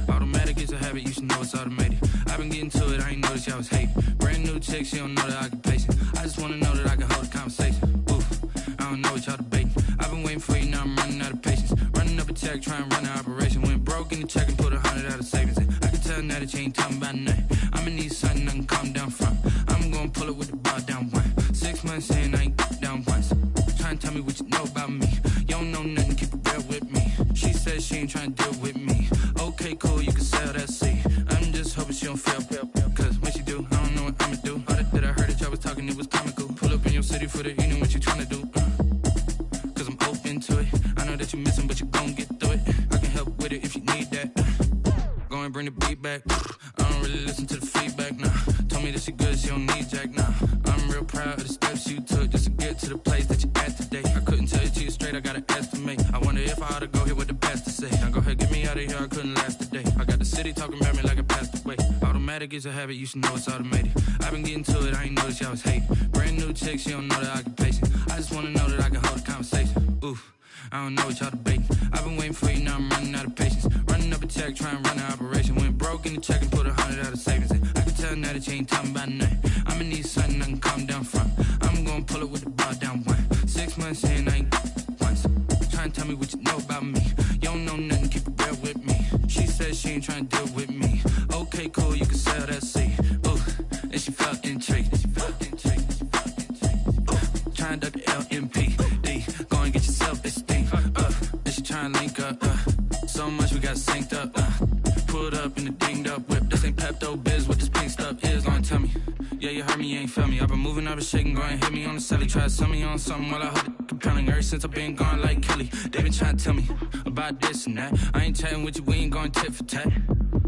Automatic is a habit, you should know it's automated. I've been getting to it, I ain't noticed y'all was hating. Brand new chick, she don't know that I can pace it. I just wanna know that I can hold a conversation. Oof, I don't know what y'all debating. I've been waiting for you, now I'm running out of patience. Running up a check, trying to run an operation. Went broke in the check and put 100 out of savings in. I can tell now that you ain't talking about nothing. I'ma need something I can calm down from. I'm gonna pull it with the bar down one. 6 months in, I ain't down once. Trying to tell me what you know about me. You don't know nothing, keep it real with me. She says she ain't trying to deal with me. Okay, cool, you can sell that seed. I'm just hoping she don't fail. Cause when she do, I don't know what I'ma do. All that I heard that y'all was talking, it was comical. Pull up in your city for the evening, what you tryna do? Cause I'm open to it. I know that you missing, but you gon' get through it. I can help with it if you need that. Go and bring the beat back. I don't really listen to the feedback, nah. Told me that she good, she don't need jack, nah. I'm real proud of the steps you took just to get to the place that you at today. I couldn't tell you to you straight, I gotta estimate. I wonder if I ought to go here with the best to say. Now go ahead, get me out of here, I couldn't last today. I got the city talking about me like I passed away. Automatic is a habit, you should know it's automated. I've been getting to it, I ain't noticed y'all was hating. Brand new chick, she don't know that I can pace it. I just wanna know that I can hold a conversation. Oof, I don't know what y'all debating. I've been waiting for you, now I'm running out of patience. Running up a check, trying to run an operation. Went broke in the check and put 100 out of savings in. I can tell now that you ain't talking about nothing. I'ma need something I can calm down from. I'm gonna pull it with the bar down one. 6 months in, I ain't once. Trying to tell me what you know about me. You don't know nothing, keep it real with me. She says she ain't trying to deal with me. Okay, cool, you can sell that seed. Ooh, and she felt intrigued. Trying to duck the LMPD. Go and get your self-esteem. And she trying to link up. So much we got synced up. Pulled up in the dinged up whip. This ain't Pepto-Biz, what this pink stuff is. Long tell me. Yeah, you heard me, you ain't felt me. I've been moving, I've been shaking, go and hit me on the celly. Try to sell me on something while I hold it compelling. Ever since I've been gone like Kelly, they been trying to tell me about this and that. I ain't chatting with you, we ain't going tit for tat.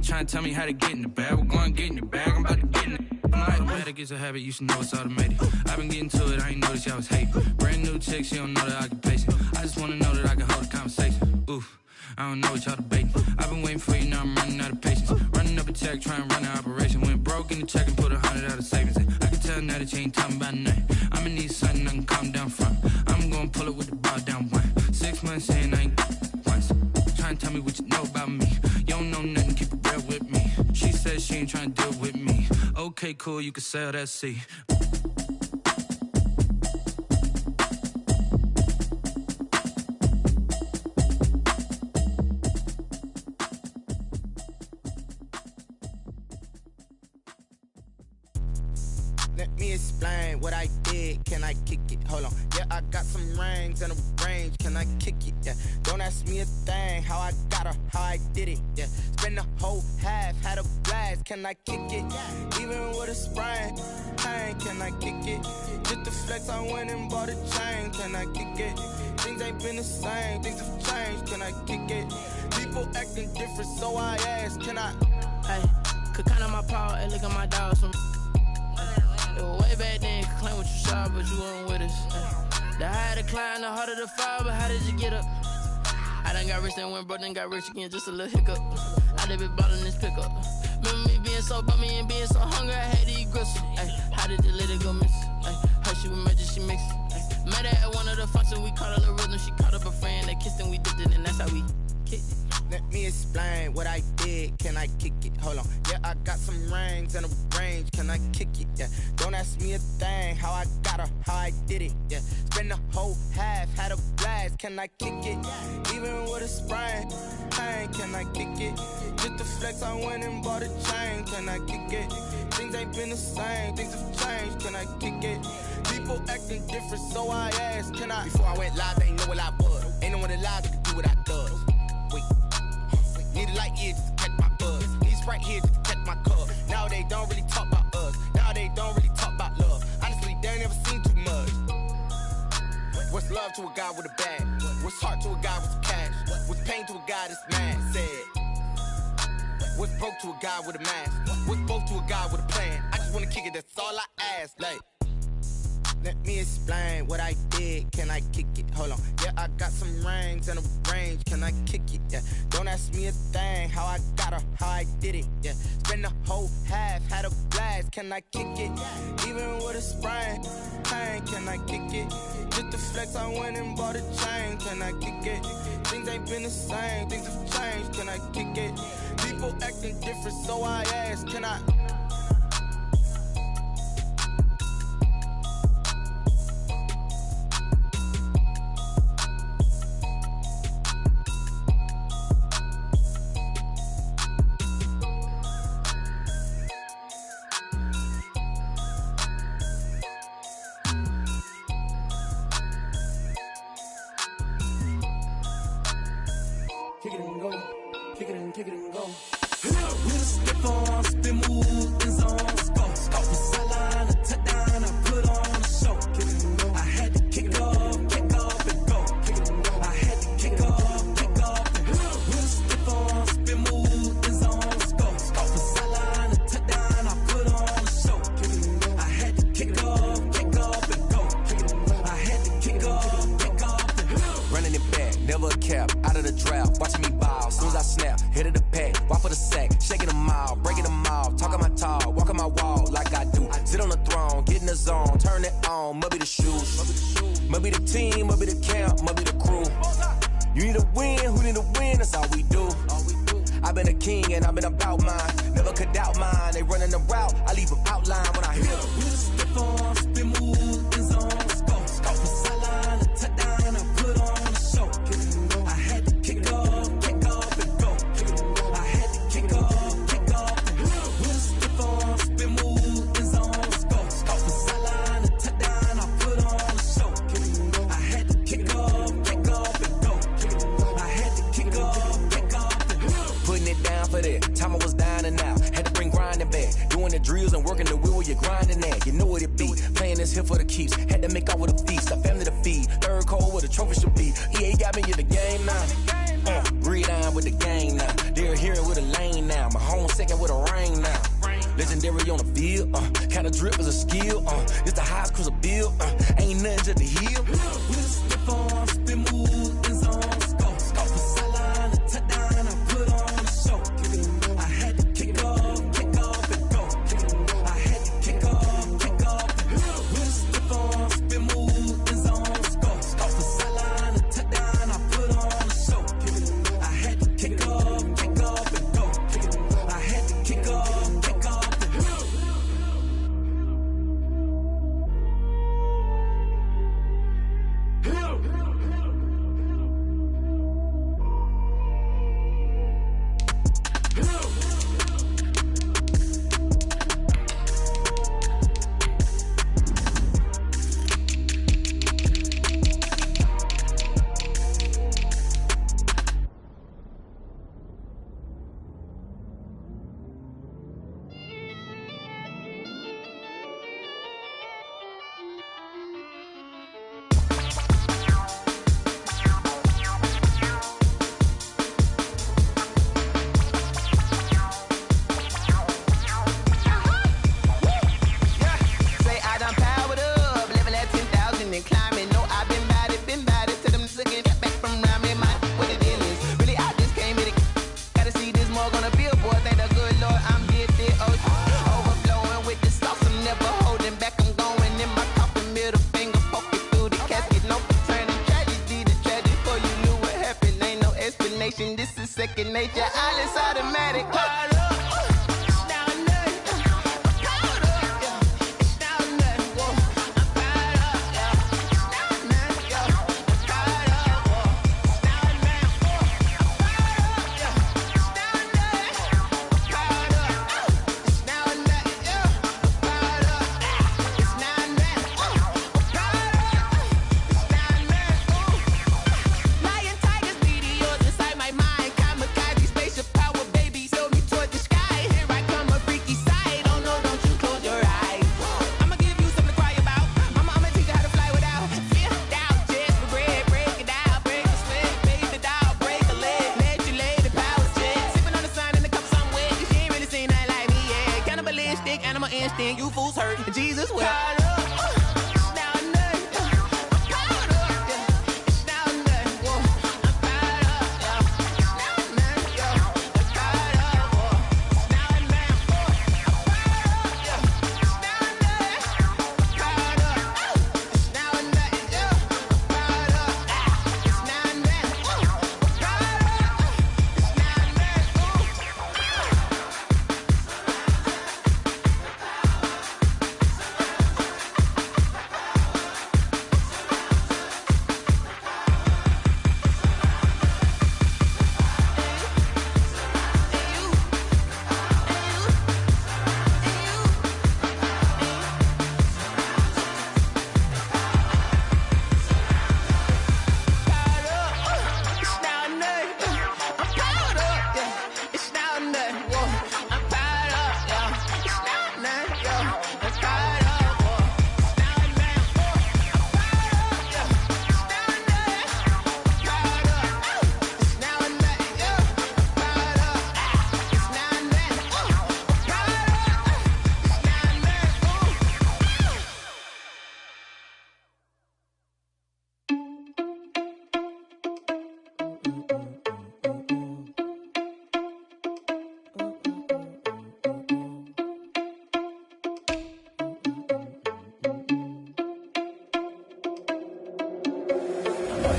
Trying to tell me how to get in the bag. We're going to get in the bag, I'm about to get in it. Automatic is a habit, you should know it's automated. I've been getting to it, I ain't noticed y'all was hating. Brand new chick, she don't know that I can pace it. I just wanna know that I can hold a conversation. Oof, I don't know what y'all debating. I've been waiting for you, now I'm running out of patience. Running up a check, trying to run an operation. Went broke in the check and put 100 out of savings in. I can tell now that you ain't talking about nothing. I'ma need something I can calm down from. I'm gonna pull it with the bar down one. 6 months in, I ain't once. Trying to tell me what you know about me. You don't know nothing, keep it real with me. She says said she ain't trying to deal with me. Okay, cool, you can sail that sea. Let me explain what I did. Can I kick it? Hold on. Yeah, I got some rings and a range. Can I kick it? Yeah. Don't ask me a thing. How I got her, how I did it. Yeah. Spend the whole half, had a blast. Can I kick it? Even with a sprain. Pain, can I kick it? Just the flex, I went and bought a chain. Can I kick it? Things ain't been the same. Things have changed. Can I kick it? People acting different, so I ask. Can I? Hey, could count on my power. Hey, look at my dogs. Way back then, could claim what you saw, but you weren't with us. The higher the climb, the harder the fall, but how did you get up? I done got rich and went broke, then got rich again, just a little hiccup. I done been ballin' this pickup. Remember me being so bummy and being so hungry, I had to eat gristle. How did you let it go miss? Her she with magic, she mixed. Met her at one of the functions, we caught her the rhythm. She caught up a friend, they kissed and we dipped it, and that's how we kicked it. Let me explain what I did. Can I kick it? Hold on. Yeah, I got some rings and a range. Can I kick it? Yeah. Don't ask me a thing. How I got her, how I did it. Yeah. Spend the whole half, had a blast. Can I kick it? Even with a sprain. Pain, can I kick it? Just the flex, I went and bought a chain. Can I kick it? Things ain't been the same. Things have changed. Can I kick it? People acting different, so I asked. Can I? Before I went live, they ain't know what I was. Ain't no one alive that could do what I does. Wait. Need a light here just to catch my buzz. Need Sprite here just to catch my cup. Now they don't really talk about us. Now they don't really talk about love. Honestly, they ain't never seen too much. What's love to a guy with a bag? What's heart to a guy with some cash? What's pain to a guy that's mad? Said. What's broke to a guy with a mask? What's both to a guy with a plan? I just wanna kick it, that's all I ask. Like, let me explain what I did. Can I kick it? Hold on. Yeah, I got some rings and a range. Can I kick it? Yeah. Don't ask me a thing. How I got her, how I did it. Yeah. Spend the whole half, had a blast. Can I kick it? Even with a sprain. Pain, can I kick it? Just the flex, I went and bought a chain. Can I kick it? Things ain't been the same. Things have changed. Can I kick it? People acting different, so I ask. Can I? Kick it and go. Kick it and go. With a step on, spin move, in zone, go. Off the sideline, a touchdown, I put on a show. Kick it and go. I had to kick off and go. Kick it and go. I had to kick off and go. With a step on, spin move, in zone, go. Off the sideline, a touchdown, I put on a show. Kick it and go. I had to kick off and go. Kick it and go. I had to kick off and go. Running it back, never a cap, out of the drought, watching me ball. Soon as I snap, hit of the pack, walk for the sack, shaking them out, breaking them off, talking my talk, walking my wall like I do. Sit on the throne, get in the zone, turn it on, must be the shoes, must be the team, must be the camp, must be the crew. You need a win, who need a win, that's all we do. I've been a king and I've been about mine, never could doubt mine. They running the route, I leave them outline when I hit them. With a step on, spin move, in zone, go. Off the sideline, a touchdown, I put on a show. I had to kick off and go. I had to kick off and go. With a step on, spin move, in zone, go. Off the sideline, a touchdown, I put on a show. I had to kick off and go. I had to kick off and go. Putting it down for that, time I was down and out, had to bring grinding back, doing the drills and working the wheel where you're grinding at. You know what it be, playing this here for the keeps, had to make out with a feast, a family to feed, third cold where the trophy should be. EA got me in the game now, gridiron with the game now, they're hearing with a lane now, my home second with a rain now. Legendary on the field, kind of drip is a skill, it's the highest cruiser bill, ain't nothing to the heel. With a step on, spin move, in zone, go. Off the sideline, a touchdown, I put on a show. I had to kick off and go. I had to kick off and go. With a step on, spin move, in zone, go. Off the sideline, a touchdown, I put on a show. I had to kick off and go. I had to kick off. boy, thank the good Lord, I'm gifted. Overflowing with the sauce, I'm never holding back. I'm going in my coffin, middle finger poking through the casket. No turning tragedy to tragedy. Before you knew what happened, ain't no explanation. This is second nature. All is automatic. Caught up. You fools hurt. Jesus will.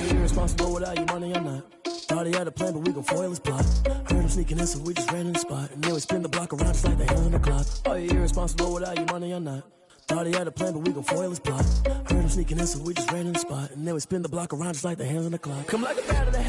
Irresponsible without your money or not. Thought he had a plan, but we gon' foil his plot. Heard him sneaking in, so we just ran in the spot. And then we spin the block around just like the hands on the clock. Are you irresponsible without your money or not? Thought he had a plan, but we gon' foil his plot. Heard him sneaking in, so we just ran in the spot. And then we spin the block around just like the hands on the clock. Come like a bat of the hell.